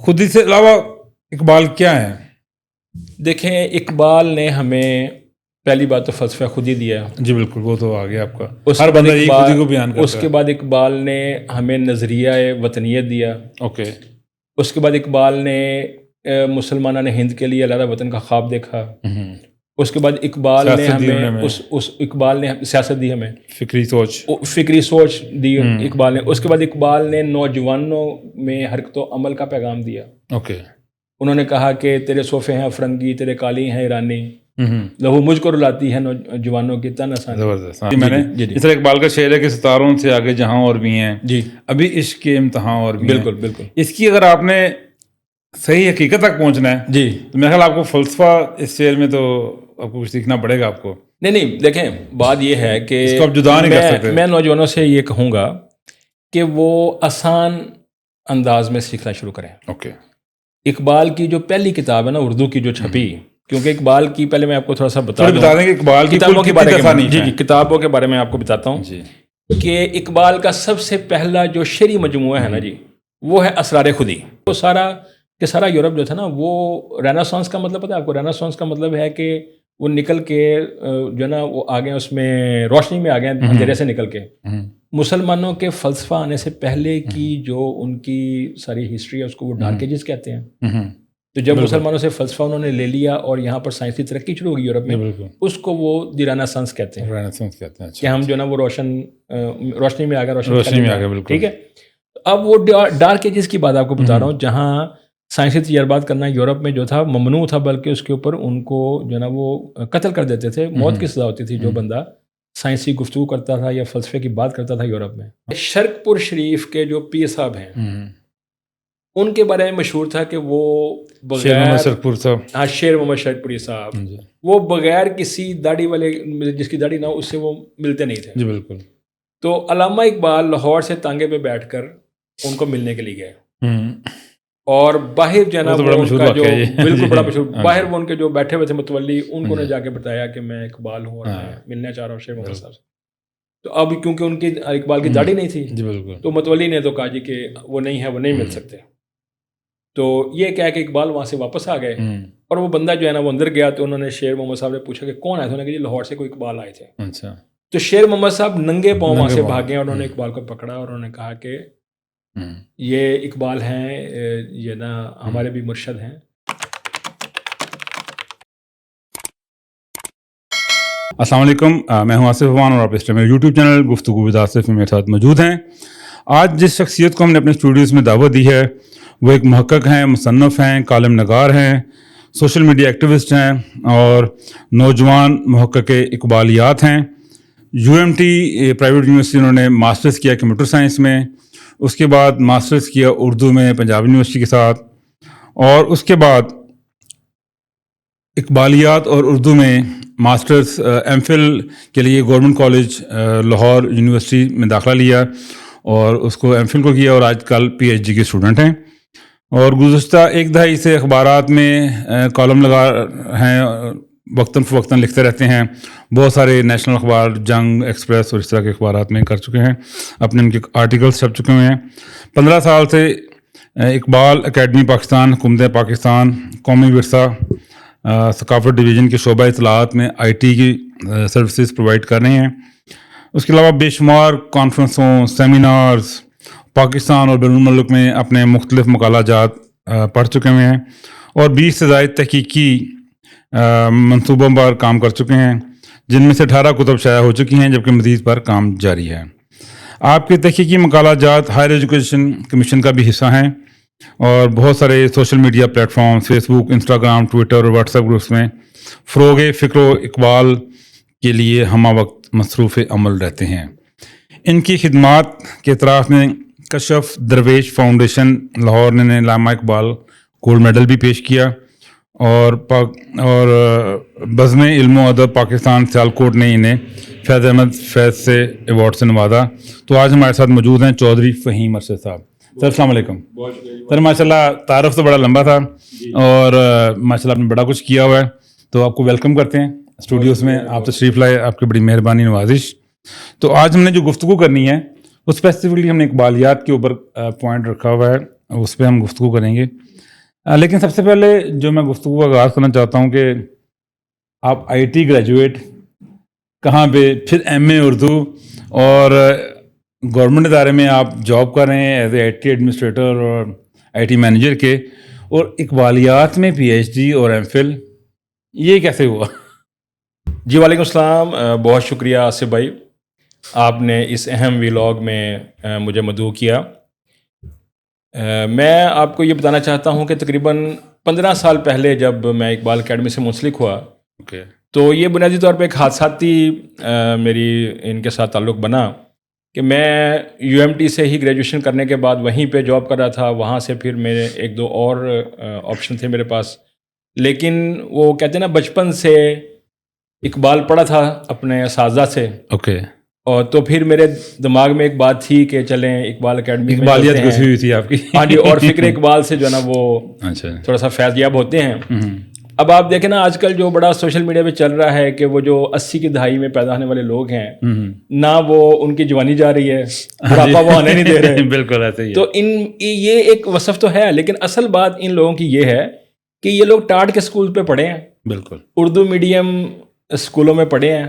خودی سے علاوہ اقبال کیا ہے؟ دیکھیں اقبال نے ہمیں پہلی بات تو فلسفہ خود ہی دیا. جی بالکل، وہ تو آ گیا آپ کا، ہر بندہ یہ خودی کو بیان کرتا ہے. اس کے بعد اقبال نے ہمیں نظریہ وطنیت دیا. اوکے. اس کے بعد اقبال نے مسلمانوں نے ہند کے لیے علیحدہ وطن کا خواب دیکھا. اس کے بعد اقبال نے ہمیں اقبال نے سیاست دی، ہمیں فکری سوچ دی اقبال نے. اس کے بعد اقبال نے نوجوانوں میں حرکت و عمل کا پیغام دیا. اوکے. انہوں نے کہا کہ تیرے صوفے ہیں افرنگی، تیرے قالی ہیں ایرانی، لہو مجھ کو رلاتی ہے نوجوانوں کی تن آسانی. زبردست. میں نے اس طرح اقبال کا شعر ہے کہ ستاروں سے آگے جہاں اور بھی ہیں، جی ابھی عشق کے امتحان اور بھی. بالکل بالکل. اس کی اگر آپ نے صحیح حقیقت تک پہنچنا ہے جی تو میرا خیال آپ کو فلسفہ اس شعر میں تو آپ کو کچھ سیکھنا پڑے گا آپ کو. نہیں دیکھیں بات یہ ہے کہ اس کو آپ جدا نہیں کر سکتے. میں نوجوانوں سے یہ کہوں گا کہ وہ آسان انداز میں سیکھنا شروع کریں. اوکے. اقبال کی جو پہلی کتاب ہے نا اردو کی جو چھپی، کیونکہ اقبال کی پہلے میں آپ کو تھوڑا سا بتا دیں کہ اقبال کی کتابوں کے بارے میں، جی کتابوں کے بارے میں آپ کو بتاتا ہوں کہ اقبال کا سب سے پہلا جو شعری مجموعہ ہے نا جی، وہ ہے اسرار خودی. وہ سارا یورپ جو تھا نا، وہ رینیسانس کا مطلب پتہ ہے آپ کو؟ رینیسانس کا مطلب ہے کہ وہ نکل کے جو ہے نا وہ آ گئے اس میں روشنی میں آ گئے اندھیرے سے نکل کے. مسلمانوں کے فلسفہ آنے سے پہلے کی جو ان کی ساری ہسٹری ہے اس کو وہ ڈارک ایجز کہتے ہیں. تو جب مسلمانوں سے فلسفہ انہوں نے لے لیا اور یہاں پر سائنسی ترقی شروع ہوگی یورپ میں، اس کو وہ دی رینیسانس کہتے ہیں کہ ہم جو ہے نا وہ روشنی میں آ گئے، روشنی میں آ گئے. ٹھیک ہے. اب وہ ڈارک ایجز کی بات آپ کو بتا رہا ہوں، جہاں سائنسی تجربات کرنا یورپ میں جو تھا ممنوع تھا، بلکہ اس کے اوپر ان کو جو ہے نا وہ قتل کر دیتے تھے، موت کی سزا ہوتی تھی جو بندہ سائنسی گفتگو کرتا تھا یا فلسفے کی بات کرتا تھا یورپ میں. شرق پور شریف کے جو پیر صاحب ہیں ان کے بارے میں مشہور تھا کہ وہ شیر محمد شرک پوری صاحب وہ بغیر کسی داڑھی والے، جس کی داڑھی نہ ہو، اس سے وہ ملتے نہیں تھے. جی بالکل. تو علامہ اقبال لاہور سے تانگے پہ بیٹھ کر ان کو ملنے کے لیے گئے، اور باہر جو ہے نا بالکل بڑا مشہور، باہر وہ ان کے جو بیٹھے ہوئے تھے متولی، ان کو نے جا کے بتایا کہ میں اقبال ہوں اور میں ملنا چاہ رہا ہوں شیر محمد صاحب سے. تو اب کیونکہ ان کی اقبال کی داڑھی نہیں تھی تو متولی نے تو کہا جی کہ وہ نہیں ہے، وہ نہیں مل سکتے. تو یہ کہہ کہ اقبال وہاں سے واپس آ گئے، اور وہ بندہ جو ہے نا وہ اندر گیا. تو انہوں نے شیر محمد صاحب نے پوچھا کہ کون آئے تھے؟ انہوں نے کہا جی لاہور سے کوئی اقبال آئے تھے. اچھا. تو شیر محمد صاحب ننگے پاؤں وہاں سے بھاگے اور انہوں نے اقبال کو پکڑا اور انہوں نے کہا کہ یہ اقبال ہیں، یہ نا ہمارے بھی مرشد ہیں. السلام علیکم، میں ہوں آصف عثمان اور آپ اس میرے یوٹیوب چینل گفتگو ود آصف میں میرے ساتھ موجود ہیں. آج جس شخصیت کو ہم نے اپنے اسٹوڈیوز میں دعوت دی ہے وہ ایک محقق ہیں، مصنف ہیں، کالم نگار ہیں، سوشل میڈیا ایکٹیوسٹ ہیں اور نوجوان محقق اقبالیات ہیں. UMT پرائیویٹ یونیورسٹی انہوں نے ماسٹرز کیا کمپیوٹر سائنس میں، اس کے بعد ماسٹرز کیا اردو میں پنجاب یونیورسٹی کے ساتھ، اور اس کے بعد اقبالیات اور اردو میں ماسٹرز MPhil کے لیے گورنمنٹ کالج لاہور یونیورسٹی میں داخلہ لیا اور اس کو MPhil کو کیا، اور آج کل PhD کے اسٹوڈنٹ ہیں. اور گزشتہ ایک دہائی سے اخبارات میں کالم لگا ہیں، وقتاً فوقتاً لکھتے رہتے ہیں. بہت سارے نیشنل اخبار، جنگ، ایکسپریس اور اس طرح کے اخبارات میں کر چکے ہیں، اپنے ان کے آرٹیکلس چھپ چکے ہوئے ہیں. 15 سال سے اقبال اکیڈمی پاکستان، حکومت پاکستان، قومی ورثہ ثقافت ڈویژن کے شعبہ اطلاعات میں IT کی سروسز پرووائڈ کر رہے ہیں. اس کے علاوہ بے شمار کانفرنسوں، سیمینارز پاکستان اور بیرون الملک میں اپنے مختلف مقالہ جات پڑھ چکے ہوئے ہیں، اور 20 سے زائد تحقیقی منصوبوں پر کام کر چکے ہیں، جن میں سے 18 کتب شائع ہو چکی ہیں، جبکہ مزید پر کام جاری ہے. آپ کے تحقیقی مقالہ جات ہائر ایجوکیشن کمیشن کا بھی حصہ ہیں، اور بہت سارے social media platform, Facebook, Instagram, Twitter اور واٹس ایپ گروپس میں فروغ فکر و اقبال کے لیے ہمہ وقت مصروف عمل رہتے ہیں. ان کی خدمات کے اعتراف میں کشف درویش فاؤنڈیشن لاہور نے علامہ اقبال گولڈ میڈل بھی پیش کیا، اور بزم علم و ادب پاکستان سیالکوٹ نے انہیں فیض احمد فیض سے ایوارڈ سے نوازا. تو آج ہمارے ساتھ موجود ہیں چودھری فہیم ارشد صاحب. سر السلام علیکم. سر ماشاء اللہ تعارف تو بڑا لمبا تھا، اور ماشاء اللہ آپ نے بڑا کچھ کیا ہوا ہے، تو آپ کو ویلکم کرتے ہیں اسٹوڈیوز میں. آپ تشریف لائے، آپ کی بڑی مہربانی، نوازش. تو آج ہم نے جو گفتگو کرنی ہے وہ اسپیسیفکلی ہم نے اقبالیات کے اوپر پوائنٹ رکھا ہوا ہے. اس پہ ہم گفتگو کریں گے. لیکن سب سے پہلے جو میں گفتگو کا آغاز کرنا چاہتا ہوں کہ آپ IT گریجویٹ کہاں پہ, پھر MA اردو, اور گورنمنٹ ادارے میں آپ جاب کر رہے ہیں ایز اے IT ایڈمنسٹریٹر اور IT مینیجر کے, اور اقبالیات میں PhD اور MPhil, یہ کیسے ہوا؟ جی وعلیکم السلام. بہت شکریہ آصف بھائی, آپ نے اس اہم ویلاگ میں مجھے مدعو کیا. میں آپ کو یہ بتانا چاہتا ہوں کہ تقریباً 15 سال پہلے جب میں اقبال اکیڈمی سے منسلک ہوا, تو یہ بنیادی طور پہ ایک حادثاتی میری ان کے ساتھ تعلق بنا کہ میں UMT سے ہی گریجویشن کرنے کے بعد وہیں پہ جاب کر رہا تھا. وہاں سے پھر میرے 1-2 اور آپشن تھے میرے پاس, لیکن وہ کہتے ہیں نا بچپن سے اقبال پڑھا تھا اپنے اساتذہ سے. اور تو پھر میرے دماغ میں ایک بات تھی کہ چلیں اقبال اکیڈمی میں اقبالیت گھسی ہوئی تھی آپ کی. ہاں جی, اور فکر اقبال سے جو ہے نا وہ تھوڑا سا فیض یاب ہوتے ہیں. اب آپ دیکھیں نا آج کل جو بڑا سوشل میڈیا پہ چل رہا ہے کہ وہ جو 80 کی دہائی میں پیدا ہونے والے لوگ ہیں, نہ وہ ان کی جوانی جا رہی ہے, بڑھاپا وہ آنے نہیں دے رہے. بالکل ایسے ہی. تو یہ ایک وصف تو ہے, لیکن اصل بات ان لوگوں کی یہ ہے کہ یہ لوگ ٹاٹ کے اسکول پہ پڑھے ہیں, بالکل اردو میڈیم اسکولوں میں پڑھے ہیں.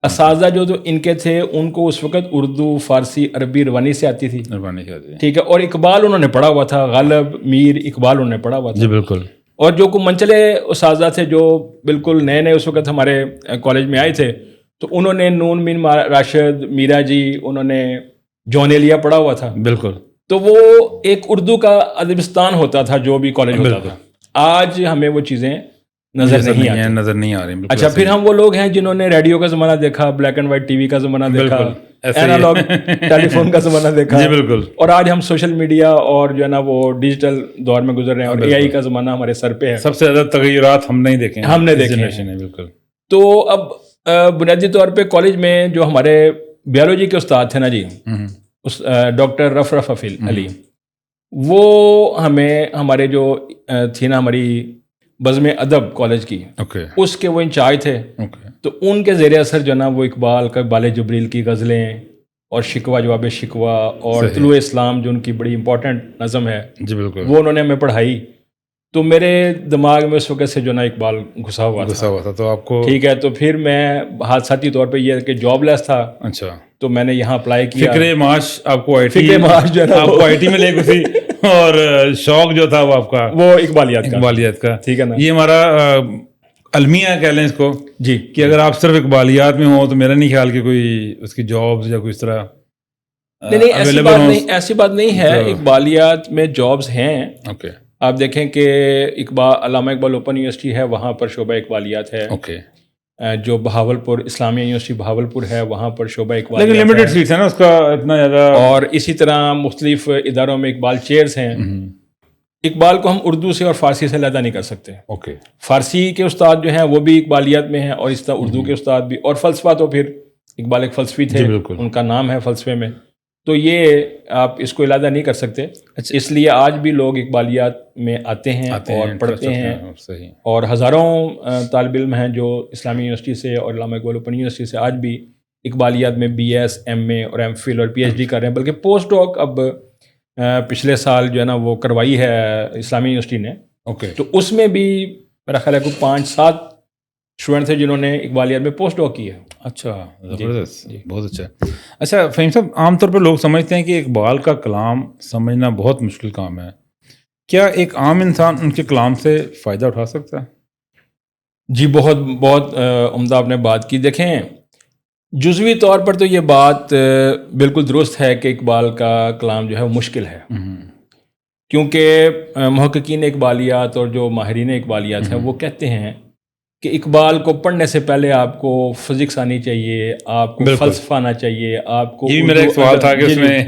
اساتذہ جو ان کے تھے ان کو اس وقت اردو, فارسی, عربی روانی سے آتی تھی, ٹھیک ہے, اور اقبال انہوں نے پڑھا ہوا تھا, غالب, میر اقبال انہوں نے پڑھا ہوا تھا. جی بالکل. اور جو کو منچلے اساتذہ تھے جو بالکل نئے نئے اس وقت ہمارے کالج میں آئے تھے, تو انہوں نے نون مین راشد, میرا جی, انہوں نے جون ایلیا پڑھا ہوا تھا. بالکل. تو وہ ایک اردو کا ادبستان ہوتا تھا جو بھی کالج ہوتا تھا. آج ہمیں وہ چیزیں نظر نہیں آ رہی. اچھا, پھر ہم وہ لوگ ہیں جنہوں نے ریڈیو کا زمانہ دیکھا, بلیک اینڈ وائٹ TV کا زمانہ دیکھا, اینالاگ ٹیلی فون کا زمانہ دیکھا. جی بالکل. اور آج ہم سوشل میڈیا اور جو ہے نا وہ ڈیجیٹل دور میں گزر رہے ہیں, اور AI کا زمانہ ہمارے سر پہ ہے. سب سے زیادہ تغیرات ہم نے دیکھے ہیں. بالکل. تو اب بنیادی طور پے کالج میں جو ہمارے بیولوجی کے استاد تھے نا جی, ڈاکٹر رفرف علی, وہ ہمارے جو تھی نا ہماری بزم ادب کالج کی, اس کے وہ انچارج تھے. تو ان کے زیر اثر جو نا وہ اقبال کا بال جبریل کی غزلیں اور شکوہ جواب شکوہ اور طلوع اسلام جو ان کی بڑی امپورٹنٹ نظم ہے, جی بالکل, وہ انہوں نے ہمیں پڑھائی. تو میرے دماغ میں اس وقت سے جو نا اقبال گھسا ہوا تھا. تو آپ کو ٹھیک ہے, تو پھر میں حادثاتی طور پہ یہ کہ جاب لیس تھا. اچھا, تو میں نے یہاں اپلائی کیا. فکر معاش آپ کو فکر معاش جو ہے آپ کو IT میں لے گئی, اور شوق جو تھا وہ آپ کا وہ اقبالیات کا. ٹھیک ہے نا, یہ ہمارا المیہ کہہ لیں اس کو جی, کہ اگر آپ صرف اقبالیات میں ہوں تو میرا نہیں خیال کہ کوئی اس کی جابز یا کوئی اس طرح نہیں, ایسی بات نہیں ہے. اقبالیات میں جابز ہیں. آپ دیکھیں کہ علامہ اقبال اوپن یونیورسٹی ہے, وہاں پر شعبہ اقبالیات ہے. جو بہاولپور اسلامیہ یونیورسٹی بہاولپور ہے, وہاں پر شعبہ اقبالیات, لیکن لمیٹڈ سیٹس ہیں نا اس کا اتنا زیادہ. اور اسی طرح مختلف اداروں میں اقبال چیئرز ہیں. اقبال کو ہم اردو سے اور فارسی سے علیحدہ نہیں کر سکتے. فارسی کے استاد جو ہیں وہ بھی اقبالیات میں ہیں, اور اس طرح اردو کے استاد بھی. اور فلسفہ تو پھر اقبال ایک فلسفی تھے, ان کا نام ہے فلسفے میں, تو یہ آپ اس کو علیحدہ نہیں کر سکتے. اس لیے آج بھی لوگ اقبالیات میں آتے ہیں اور پڑھتے ہیں. اور ہزاروں طالب علم ہیں جو اسلامی یونیورسٹی سے اور علامہ اقبال اوپن یونیورسٹی سے آج بھی اقبالیات میں BS, MA اور MPhil اور PhD کر رہے ہیں. بلکہ پوسٹ ڈاک اب پچھلے سال جو ہے نا وہ کروائی ہے اسلامی یونیورسٹی نے. تو اس میں بھی میرا خیال ہے کوئی 5-7 اسٹوڈنٹ تھے جنہوں نے اقبالیات میں پوسٹ ڈاک کی ہے. اچھا, زبردست, بہت اچھا. اچھا فہیم صاحب, عام طور پہ لوگ سمجھتے ہیں کہ اقبال کا کلام سمجھنا بہت مشکل کام ہے. کیا ایک عام انسان ان کے کلام سے فائدہ اٹھا سکتا ہے؟ جی بہت عمدہ آپ نے بات کی. دیکھیں, جزوی طور پر تو یہ بات بالکل درست ہے کہ اقبال کا کلام جو ہے وہ مشکل ہے, کیونکہ محققین اقبالیات اور جو ماہرین اقبالیات ہیں وہ کہتے ہیں کہ اقبال کو پڑھنے سے پہلے آپ کو فزکس آنی چاہیے, آپ کو فلسفہ آنا چاہیے, آپ کو یہ میرا ایک سوال تھا کہ اس میں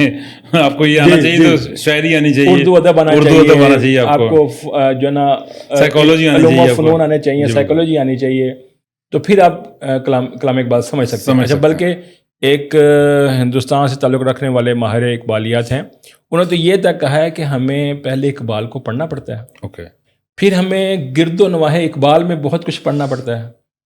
آپ کو یہ آنا چاہیے, تو شاعری آنی چاہیے, اردو ادب آنا چاہیے, آپ کو جو ہے نا سائیکالوجی علوم و فنون آنے چاہیے, سائیکالوجی آنی چاہیے, تو پھر آپ کلام اقبال سمجھ سکتے ہیں. بلکہ ایک ہندوستان سے تعلق رکھنے والے ماہر اقبالیات ہیں, انہوں نے تو یہ تک کہا ہے کہ ہمیں پہلے اقبال کو پڑھنا پڑتا ہے, پھر ہمیں گرد و نواح اقبال میں بہت کچھ پڑھنا پڑتا ہے,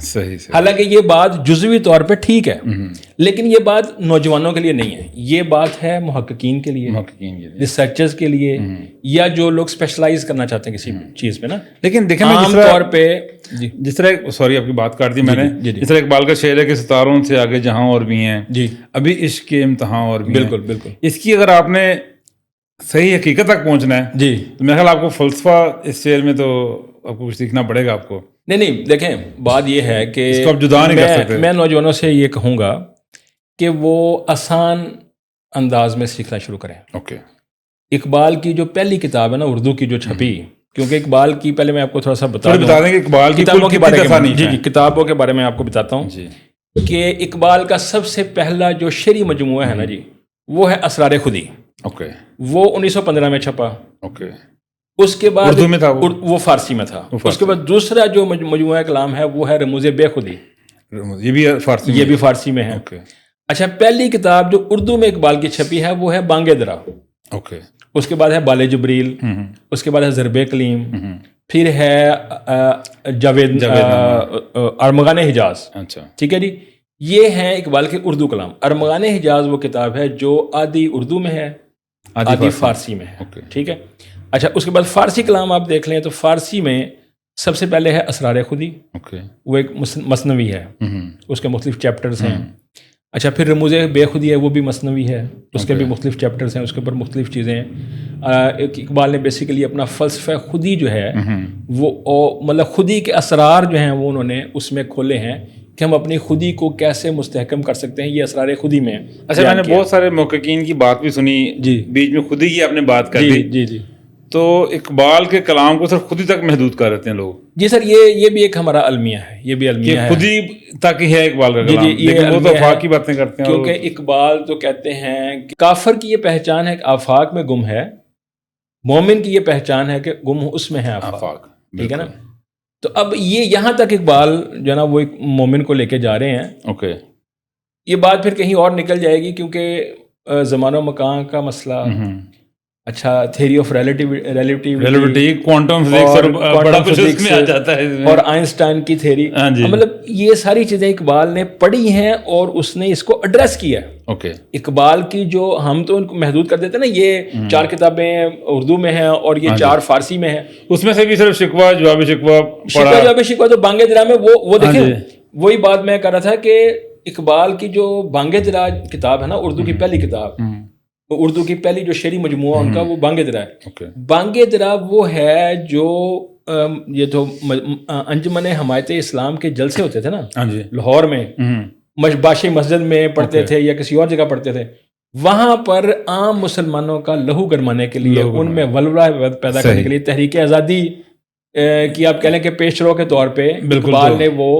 صحیح صحیح. حالانکہ یہ بات جزوی طور پہ ٹھیک ہے لیکن یہ بات نوجوانوں کے لیے نہیں ہے, یہ بات ہے محققین کے لیے, محققین کے لیے. ریسرچرز کے لیے, یا جو لوگ اسپیشلائز کرنا چاہتے ہیں کسی چیز پہ نا. لیکن دیکھیں عام طور پہ جس طرح, سوری آپ کی بات کاٹ دی میں نے, جس طرح اقبال کا شعر ہے کہ ستاروں سے آگے جہاں اور بھی ہیں, جی ابھی عشق کے امتحان اور بھی ہیں. بالکل بالکل. اس کی اگر آپ نے صحیح حقیقت تک پہنچنا ہے جی تو میرا خیال آپ کو فلسفہ اس شعر میں تو آپ کو کچھ سیکھنا پڑے گا آپ کو. نہیں دیکھیں بات یہ ہے کہ اس کو آپ جدا نہیں کر سکتے. میں نوجوانوں سے یہ کہوں گا کہ وہ آسان انداز میں سیکھنا شروع کریں. اوکے. اقبال کی جو پہلی کتاب ہے نا اردو کی جو چھپی, کیونکہ اقبال کی پہلے میں آپ کو تھوڑا سا بتا دیں کہ اقبال کی کتابوں کے بارے میں, جی کتابوں کے بارے میں آپ کو بتاتا ہوں کہ اقبال کا سب سے پہلا جو شعری مجموعہ ہے نا جی, وہ ہے اسرار خودی. اوکے. وہ 1915 میں چھپا. اوکے. اس کے بعد اردو میں تھا, وہ فارسی میں تھا. اس کے بعد دوسرا جو مجموعہ کلام ہے وہ ہے رموز بے خودی, یہ بھی فارسی, یہ بھی فارسی میں ہے. اچھا, پہلی کتاب جو اردو میں اقبال کی چھپی ہے وہ ہے بانگ درا. اوکے. اس کے بعد ہے بال جبریل, اس کے بعد ہے ضرب کلیم, پھر ہے جاوید ارمغان حجاز. اچھا ٹھیک ہے جی, یہ ہیں اقبال کے اردو کلام. ارمغان حجاز وہ کتاب ہے جو آدھی اردو میں ہے آدھی فارسی میں ہے. ٹھیک ہے. اچھا, اس کے بعد فارسی کلام آپ دیکھ لیں تو فارسی میں سب سے پہلے ہے اسرار خودی. وہ ایک مثنوی ہے, اس کے مختلف چیپٹرز ہیں. اچھا, پھر رموز بے خودی ہے, وہ بھی مثنوی ہے, اس کے بھی مختلف چیپٹرز ہیں, اس کے اوپر مختلف چیزیں ہیں. اقبال نے بیسیکلی اپنا فلسفہ خودی جو ہے وہ مطلب خودی کے اسرار جو ہیں وہ انہوں نے اس میں کھولے ہیں کہ ہم اپنی خودی کو کیسے مستحکم کر سکتے ہیں, یہ اسرار خودی میں. اچھا, میں نے بہت سارے محققین کی بات بھی سنی, جی بیچ میں خودی کی آپ نے بات کر دی. جی جی. تو اقبال کے کلام کو صرف خودی تک محدود کر دیتے ہیں لوگ. جی سر, یہ بھی ایک ہمارا المیہ ہے, یہ بھی المیہ ہے, خودی تک ہی ہے اقبال کا کلام. لیکن وہ تو آفاق کی باتیں کرتے ہیں, کیونکہ اقبال تو کہتے ہیں کہ کافر کی یہ پہچان ہے کہ آفاق میں گم ہے, مومن کی یہ پہچان ہے کہ گم اس میں ہے آفاق. ٹھیک ہے نا. تو اب یہ یہاں تک اقبال جو ہے نا وہ ایک مومن کو لے کے جا رہے ہیں. اوکے. یہ بات پھر کہیں اور نکل جائے گی کیونکہ زمان و مکان کا مسئلہ, اچھا theory of relativity, quantum physics میں آ جاتا ہے, اور آئنسٹائن کی تھیوری, مطلب یہ ساری چیزیں اقبال نے پڑھی ہیں اور اس نے اس کو ایڈریس کیا ہے. اوکے. اقبال کی جو ہم تو ان کو محدود کر دیتے ہیں نا, یہ 4 کتابیں اردو میں ہیں اور یہ 4 فارسی میں ہیں, اس میں سے بھی صرف شکوہ جواب شکوہ تو بانگ درا میں وہ دیکھیں, وہی بات میں کر رہا تھا کہ اقبال کی جو بانگ درا کتاب ہے نا, اردو کی پہلی کتاب, اردو کی پہلی جو شعری مجموعہ ان کا وہ بانگ درا ہے. بانگ درا وہ ہے جو یہ تو انجمن حمایت اسلام کے جلسے ہوتے تھے نا لاہور میں, بادشاہی مسجد میں پڑھتے تھے یا کسی اور جگہ پڑھتے تھے, وہاں پر عام مسلمانوں کا لہو گرمانے کے لیے, ان میں ولولہ پیدا کرنے کے لیے, تحریک آزادی کی آپ کہہ لیں کہ پیش رو کے طور پہ اقبال نے وہ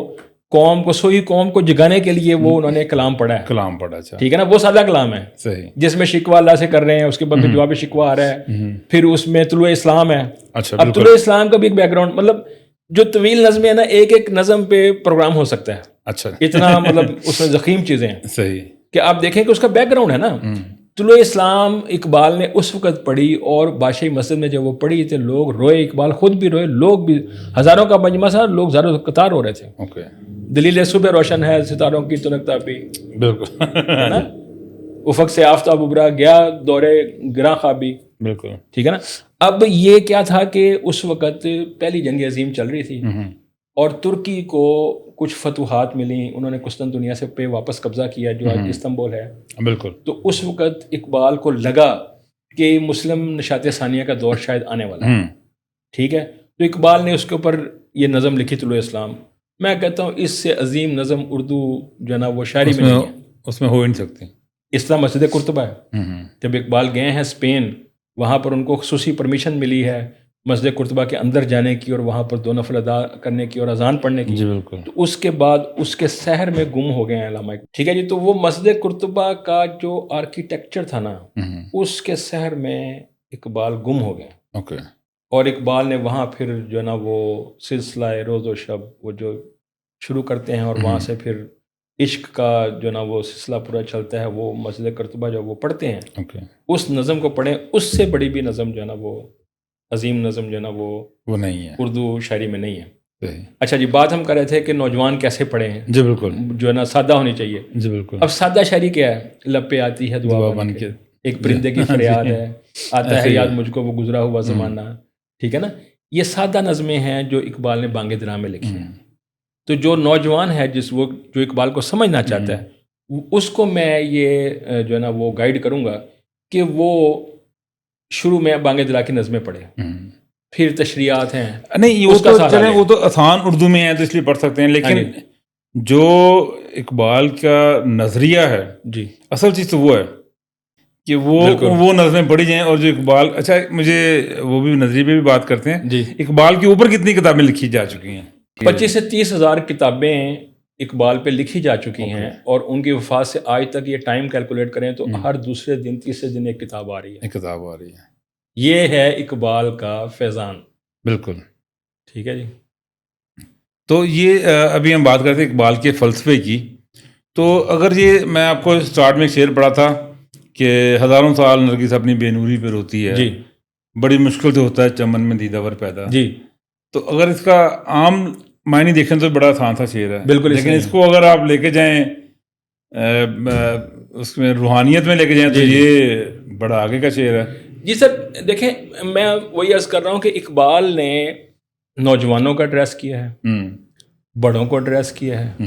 قوم کو, سوئی قوم کو جگانے کے لیے وہ انہوں نے کلام پڑھا ہے. ٹھیک ہے نا, وہ سادہ کلام ہے جس میں شکوہ اللہ سے کر رہے ہیں, اس کے بعد جواب شکوہ آ رہا ہے, پھر اس میں طلوع اسلام ہے. اب طلوع اسلام کا بھی ایک بیک گراؤنڈ, مطلب جو طویل نظم ہے نا, ایک نظم پہ پروگرام ہو سکتا ہے. اچھا, اتنا مطلب اس میں ضخیم چیزیں ہیں. صحیح. کہ آپ دیکھیں کہ اس کا بیک گراؤنڈ ہے نا. طلوع اسلام اقبال نے اس وقت پڑھی اور بادشاہی مسجد میں جب وہ پڑھی تو لوگ روئے, اقبال خود بھی روئے, لوگ بھی, ہزاروں کا مجمع تھا, لوگ زیادہ قطار ہو رہے تھے. اوکے. دلیل صبح روشن ہے, ستاروں کی تنک تابی, بالکل, ہے نا, افق سے آفتاب ابھرا, گیا دورے گراں خوابی. بالکل. ٹھیک ہے نا. اب یہ کیا تھا کہ اس وقت پہلی جنگ عظیم چل رہی تھی اور ترکی کو کچھ فتوحات ملیں, انہوں نے قسطنطنیہ سے پہ واپس قبضہ کیا جو آج استنبول ہے. بالکل. تو اس وقت اقبال کو لگا کہ مسلم نشاط ثانیہ کا دور شاید آنے والا ہے. ٹھیک ہے. تو اقبال نے اس کے اوپر یہ نظم لکھی طلوع اسلام. میں کہتا ہوں اس سے عظیم نظم اردو جو ہے نا وہ شاعری میں نہیں ہے, اس میں ہو ہی نہیں سکتی. اسلام مسجد قرطبہ ہے. جب اقبال گئے ہیں اسپین, وہاں پر ان کو خصوصی پرمیشن ملی ہے مسجد قرطبہ کے اندر جانے کی اور وہاں پر 2 نفل ادا کرنے کی اور اذان پڑھنے کی. جی بالکل. تو اس کے بعد اس کے شہر میں گم ہو گئے ہیں علامہ. ٹھیک ہے جی. تو وہ مسجد قرطبہ کا جو آرکیٹیکچر تھا نا, اس کے شہر میں اقبال گم ہو گئے. اوکے. اور اقبال نے وہاں پھر جو ہے نا وہ سلسلہ روز و شب وہ جو شروع کرتے ہیں اور وہاں سے پھر عشق کا جو نا وہ سلسلہ پورا چلتا ہے, وہ مسجد قرطبہ جو وہ پڑھتے ہیں. اوکے. اس نظم کو پڑھیں, اس سے بڑی بھی نظم جو ہے نا وہ عظیم نظم جو ہے نا وہ نہیں ہے، اردو شاعری میں نہیں ہے. صحیح. اچھا جی، بات ہم کر رہے تھے کہ نوجوان کیسے پڑھیں ہیں، جی بالکل، جو ہے نا سادہ ہونی چاہیے. جی بالکل. اب سادہ شاعری کیا ہے؟ لب پہ آتی ہے دعا بن کے، ایک پرندے کی فریاد ہے، آتا ہے یاد مجھ کو وہ گزرا ہوا زمانہ. ٹھیک ہے نا، یہ سادہ نظمیں ہیں جو اقبال نے بانگ درا میں لکھی ہیں. تو جو نوجوان ہے جو اقبال کو سمجھنا چاہتا ہے، اس کو میں یہ جو ہے نا وہ گائیڈ کروں گا کہ وہ شروع میں بانگ درا کی نظمیں پڑھے، پھر تشریحات ہیں. نہیں وہ تو آسان اردو میں ہے تو اس لیے پڑھ سکتے ہیں، لیکن جو اقبال کا نظریہ ہے جی، اصل چیز تو وہ ہے کہ وہ نظمیں پڑھی جائیں. اور جو اقبال، اچھا مجھے وہ بھی نظریے پہ بھی بات کرتے ہیں جی. اقبال کے اوپر کتنی کتابیں لکھی جا چکی ہیں؟ 25 سے 30 ہزار کتابیں اقبال پہ لکھی جا چکی ہیں، اور ان کی وفات سے آج تک یہ ٹائم کیلکولیٹ کریں تو ہر دوسرے دن تیسرے دن ایک کتاب آ رہی ہے. کتاب آ رہی ہے. یہ ہے اقبال کا فیضان. بالکل ٹھیک ہے جی. تو یہ ابھی ہم بات کرتے ہیں اقبال کے فلسفے کی. تو اگر یہ میں آپ کو اسٹارٹ میں ایک شعر پڑھا تھا کہ ہزاروں سال نرگس اپنی بے نوری پہ روتی ہے، جی، بڑی مشکل سے ہوتا ہے چمن میں دیدہ ور پیدا. جی، تو اگر اس کا عام معنی دیکھیں تو بڑا آسان سا شعر ہے، بالکل. لیکن اس کو اگر آپ لے کے جائیں اس میں روحانیت میں لے کے جائیں تو یہ بڑا آگے کا شعر ہے. جی سر، دیکھیں میں وہی عرض کر رہا ہوں کہ اقبال نے نوجوانوں کا ایڈریس کیا ہے، بڑوں کو ایڈریس کیا ہے.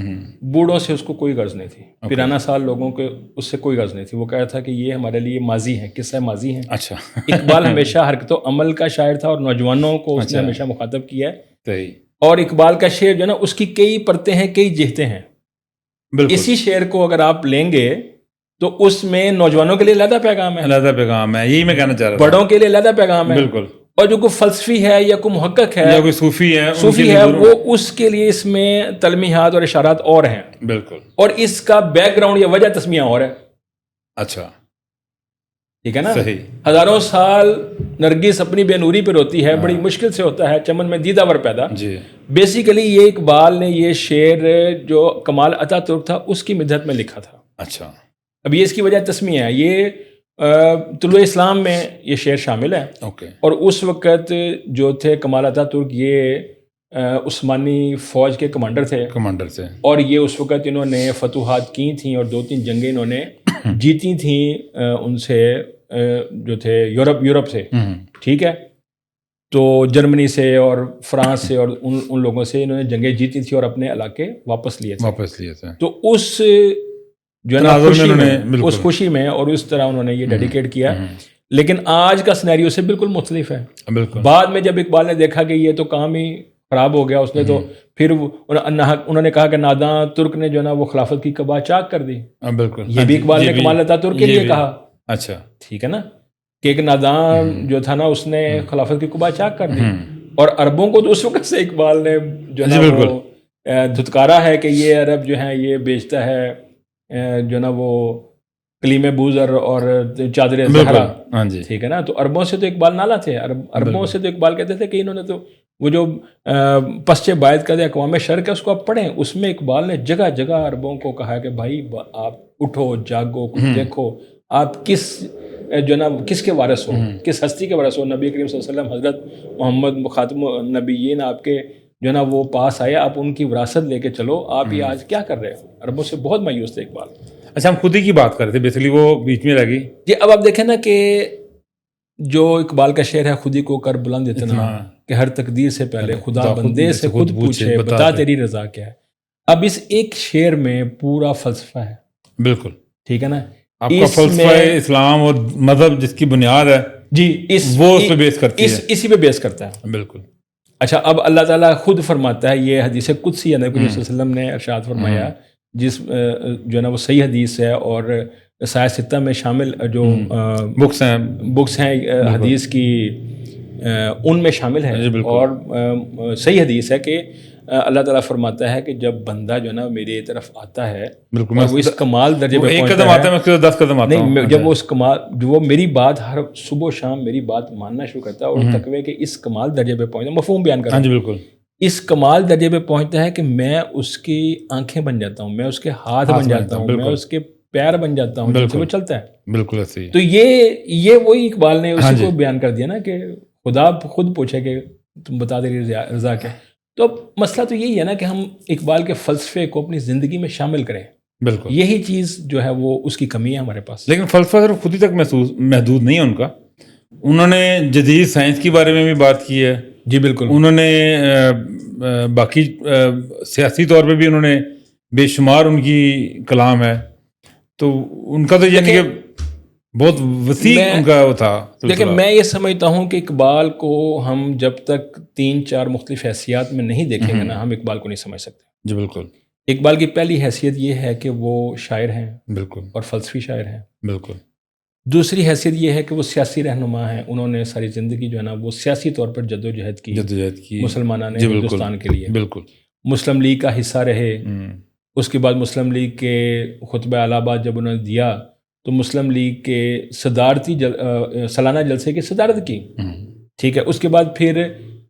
بوڑھوں سے اس کو کوئی غرض نہیں تھی، پرانا سال لوگوں کے اس سے کوئی غرض نہیں تھی. وہ کہا تھا کہ یہ ہمارے لیے ماضی ہے، قصہ ماضی ہے. اچھا. اقبال ہمیشہ حرکت و عمل کا شاعر تھا، اور نوجوانوں کو اس نے ہمیشہ مخاطب کیا ہے. صحیح. اور اقبال کا شعر جو ہے نا اس کی کئی پرتیں ہیں، کئی جہتیں ہیں. اسی شعر کو اگر آپ لیں گے تو اس میں نوجوانوں کے لیے علیحدہ پیغام ہے، علیحدہ پیغام ہے، یہی میں کہنا چاہ رہا تھا. بڑوں کے لیے علیحدہ پیغام ہے. بالکل. اور جو کوئی فلسفی ہے یا کوئی محقق ہے یا کوئی صوفی ہے وہ اس کے لیے اس میں تلمیحات اور اشارات اور ہیں. بالکل. اور اس کا بیک گراؤنڈ یا وجہ تسمیہ اور ہے. اچھا. ٹھیک ہے نا. صحیح. ہزاروں سال نرگس اپنی بے نوری پہ روتی ہے، بڑی مشکل سے ہوتا ہے چمن میں دیدہ ور پیدا. جی. بیسیکلی یہ اقبال نے یہ شعر جو کمال عطا ترک تھا اس کی مدحت میں لکھا تھا. اچھا. اب یہ اس کی وجہ تسمیہ ہے. یہ طلوع اسلام میں یہ شعر شامل ہے. اور اس وقت جو تھے کمال عطا ترک یہ عثمانی فوج کے کمانڈر تھے. اور یہ اس وقت انہوں نے فتوحات کی تھیں اور 2-3 جنگیں انہوں نے جیتی تھیں ان سے جو تھے یورپ سے. ٹھیک ہے. تو جرمنی سے اور فرانس سے اور ان لوگوں سے انہوں نے جنگیں جیتی تھی اور اپنے علاقے واپس لیے تھے. تو اس جو ہے نا اس خوشی میں اور اس طرح انہوں نے یہ ڈیڈیکیٹ کیا. لیکن آج کا سینیریو سے بالکل مختلف ہے. بعد میں جب اقبال نے دیکھا کہ یہ تو کام ہی خراب ہو گیا، اس نے تو پھر انہوں نے کہا کہ ناداں ترک نے جو ہے نا وہ خلافت کی قبا چاک کر دی. یہ بھی اقبال نے کمال عطا ترک کے لیے کہا. اچھا. ٹھیک ہے نا، کہ ایک ناداں جو تھا نا اس نے خلافت کی قبا چاک کر دی. اور عربوں کو تو اس وقت سے اقبال نے جو ہے نا وہ دھتکارا ہے کہ یہ عرب جو ہے یہ بیچتا ہے جو نا وہ کلیم بوزر اور چادر زہرا. ٹھیک ہے نا. تو عربوں سے تو اقبال نالا تھے. عربوں سے تو اقبال کہتے تھے کہ انہوں نے تو وہ جو پسچ باعث کا اقوام شرق ہے اس کو آپ پڑھیں. اس میں اقبال نے جگہ جگہ عربوں کو کہا کہ بھائی آپ اٹھو، جاگو، کچھ دیکھو، آپ کس جو نا کس کے وارث ہو، کس ہستی کے وارث ہو. نبی کریم صلی اللہ علیہ وسلم حضرت محمد خاتم النبیین آپ کے جو ہے نا وہ پاس آئے، آپ ان کی وراثت لے کے چلو. آپ یہ آج کیا کر رہے ہو؟ عربوں سے بہت مایوس تھے اقبال. اچھا، ہم خود ہی کی بات کر رہے تھے، بیسکلی وہ بیچ میں رہ گئی. جی. اب آپ دیکھیں نا کہ جو اقبال کا شعر ہے خودی کو کر بلند اتنا کہ ہر تقدیر سے پہلے خدا بندے سے خود پوچھے بتا تیری رضا کیا ہے. اب اس ایک شعر میں پورا فلسفہ ہے. بالکل. ٹھیک ہے نا. آپ کا فلسفہ اسلام اور مذہب جس کی بنیاد ہے جی وہ اس پہ بیس کرتی ہے، اسی پہ بیس کرتا ہے. بالکل. اچھا، اب اللہ تعالیٰ خود فرماتا ہے، یہ حدیث قدسی ہے، نبی صلی اللہ علیہ وسلم نے ارشاد فرمایا، جس جو ہے نا وہ صحیح حدیث ہے اور سایہ ستہ میں شامل جو بکس ہیں حدیث کی ان میں شامل ہے. اور صحیح حدیث ہے کہ اللہ تعالیٰ فرماتا ہے کہ جب بندہ جو ہے نا میری طرف آتا ہے، وہ اس کمال درجے پہ پہنچتا ہے، نہیں جب وہ اس کمال جو وہ میری بات ہر صبح و شام میری بات ماننا شروع کرتا ہے اور تقوی کے اس کمال درجے پہ پہنچتا ہے. مفہوم بیان کرتا ہے. بالکل. اس کمال درجے پہ پہنچتا ہے کہ میں اس کی آنکھیں بن جاتا ہوں، میں اس کے ہاتھ بن جاتا ہوں، میں اس کے پیر بن جاتا ہوں، جن سے وہ چلتا ہے. بالکل ایسے ہی. تو یہ وہی اقبال نے اسی کو بیان کر دیا نا کہ خدا خود پوچھے کہ تم بتا دے رضا کیا. تو مسئلہ تو یہی ہے نا کہ ہم اقبال کے فلسفے کو اپنی زندگی میں شامل کریں. بالکل یہی چیز جو ہے وہ اس کی کمی ہے ہمارے پاس. لیکن فلسفہ صرف خود ہی تک محدود نہیں ہے ان کا. انہوں نے جدید سائنس کے بارے میں بھی بات کی ہے. جی بالکل. انہوں نے باقی سیاسی طور پہ بھی انہوں نے بے شمار ان کی کلام ہے. تو ان کا تو یعنی کہ بہت وسیع ان کا وہ تھا. لیکن میں یہ سمجھتا ہوں کہ اقبال کو ہم جب تک 3-4 مختلف حیثیات میں نہیں دیکھیں گے نا ہم اقبال کو نہیں سمجھ سکتے. جی بالکل. اقبال کی پہلی حیثیت یہ ہے کہ وہ شاعر ہیں. بالکل. اور فلسفی شاعر ہیں. بالکل. دوسری حیثیت یہ ہے کہ وہ سیاسی رہنما ہیں. انہوں نے ساری زندگی جو ہے نا وہ سیاسی طور پر جدوجہد کی مسلمانوں نے ہندوستان کے لیے. بالکل. مسلم لیگ کا حصہ رہے. اس کے بعد مسلم لیگ کے خطبہ الہٰباد جب انہوں نے دیا تو مسلم لیگ کے صدارتی سالانہ جلسے کی صدارت کی. ٹھیک ہے. اس کے بعد پھر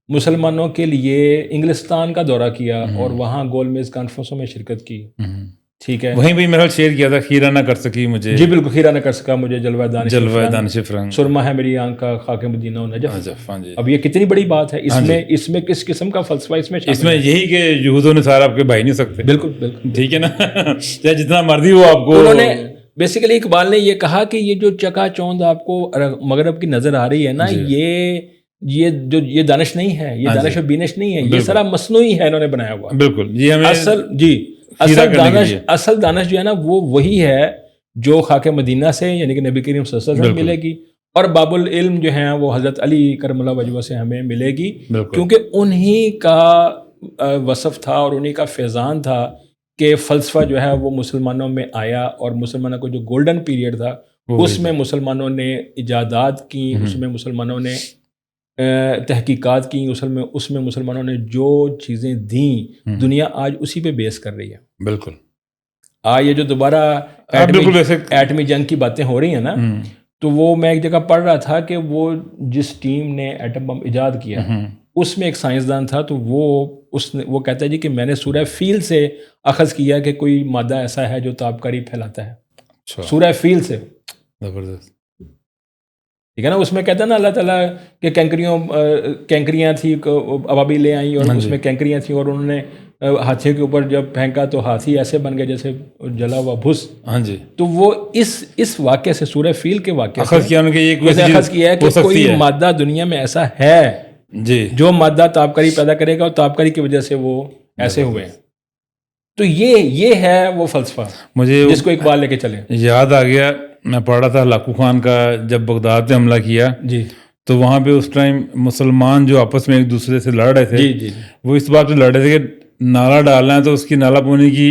مسلمانوں کے لیے انگلستان کا دورہ کیا اور وہاں گول میز کانفرنسوں میں شرکت کی. ٹھیک ہے. وہیں بھی میرا شعر کیا تھا خیرہ نہ کر سکی مجھے. جی بالکل. خیرہ نہ کر سکا مجھے جلوہ دانش فرنگ سرما ہے میری آنکھ کا خاک مدینہ و نجف. اب یہ کتنی بڑی بات ہے. اس میں کس قسم کا فلسفہ اس میں یہی کہ یہودوں نے سارا آپ کے بھائی نہیں سکتے. بالکل بالکل. ٹھیک ہے نا. چاہے جتنا مرضی ہو آپ کو. انہوں نے بیسیکلی اقبال نے یہ کہا کہ یہ جو چکا چوند آپ کو مغرب کی نظر آ رہی ہے نا یہ دانش نہیں ہے. یہ دانش و بینش نہیں ہے. یہ سارا مصنوعی ہے انہوں نے بنایا ہوا. بالکل. یہ ہمیں اصل دانش جو ہے نا وہ وہی ہے جو خاک مدینہ سے یعنی کہ نبی کریم صلی اللہ علیہ وسلم ملے گی اور باب العلم جو ہیں وہ حضرت علی کرم اللہ وجہہ سے ہمیں ملے گی. کیونکہ انہی کا وصف تھا اور انہی کا فیضان تھا کہ فلسفہ جو ہے وہ مسلمانوں میں آیا اور مسلمانوں کو جو گولڈن پیریڈ تھا اس میں مسلمانوں نے ایجادات کی. اس میں مسلمانوں نے تحقیقات کی. اس میں مسلمانوں نے جو چیزیں دیں دنیا آج اسی پہ بیس کر رہی ہے. بالکل. یہ جو دوبارہ ایٹمی جنگ کی باتیں ہو رہی ہیں نا تو وہ میں ایک جگہ پڑھ رہا تھا کہ وہ جس ٹیم نے ایٹم بم ایجاد کیا اس میں ایک سائنسدان تھا تو وہ کہتا ہے جی کہ میں نے سورہ فیل سے اخذ کیا کہ کوئی مادہ ایسا ہے جو تابکاری پھیلاتا ہے. سورہ فیل سے. زبردست. ٹھیک ہے نا. اس میں کہتا ہے نا اللہ تعالیٰ کہ کینکریاں تھیں ابابی لے آئیں اور اس میں کینکریاں تھیں اور انہوں نے ہاتھی کے اوپر جب پھینکا تو ہاتھی ایسے بن گئے جیسے جلا ہوا بھس. ہاں جی. تو وہ اس واقعے سے سورہ فیل کے واقعے سے اخذ کیا ہے کہ کوئی مادہ دنیا میں ایسا ہے جی جو مادہ تابکاری پیدا کرے گا اور تابکاری کی وجہ سے وہ ایسے ہوئے ہیں. تو یہ ہے وہ فلسفہ مجھے جس کو اقبال لے کے چلے. یاد آ گیا میں پڑھ رہا تھا لاکو خان کا جب بغداد پہ حملہ کیا جی تو وہاں پہ اس ٹائم مسلمان جو آپس میں ایک دوسرے سے لڑ رہے تھے جی وہ اس بات پہ لڑ رہے تھے کہ نالا ڈالنا ہے تو اس کی نالا بونے کی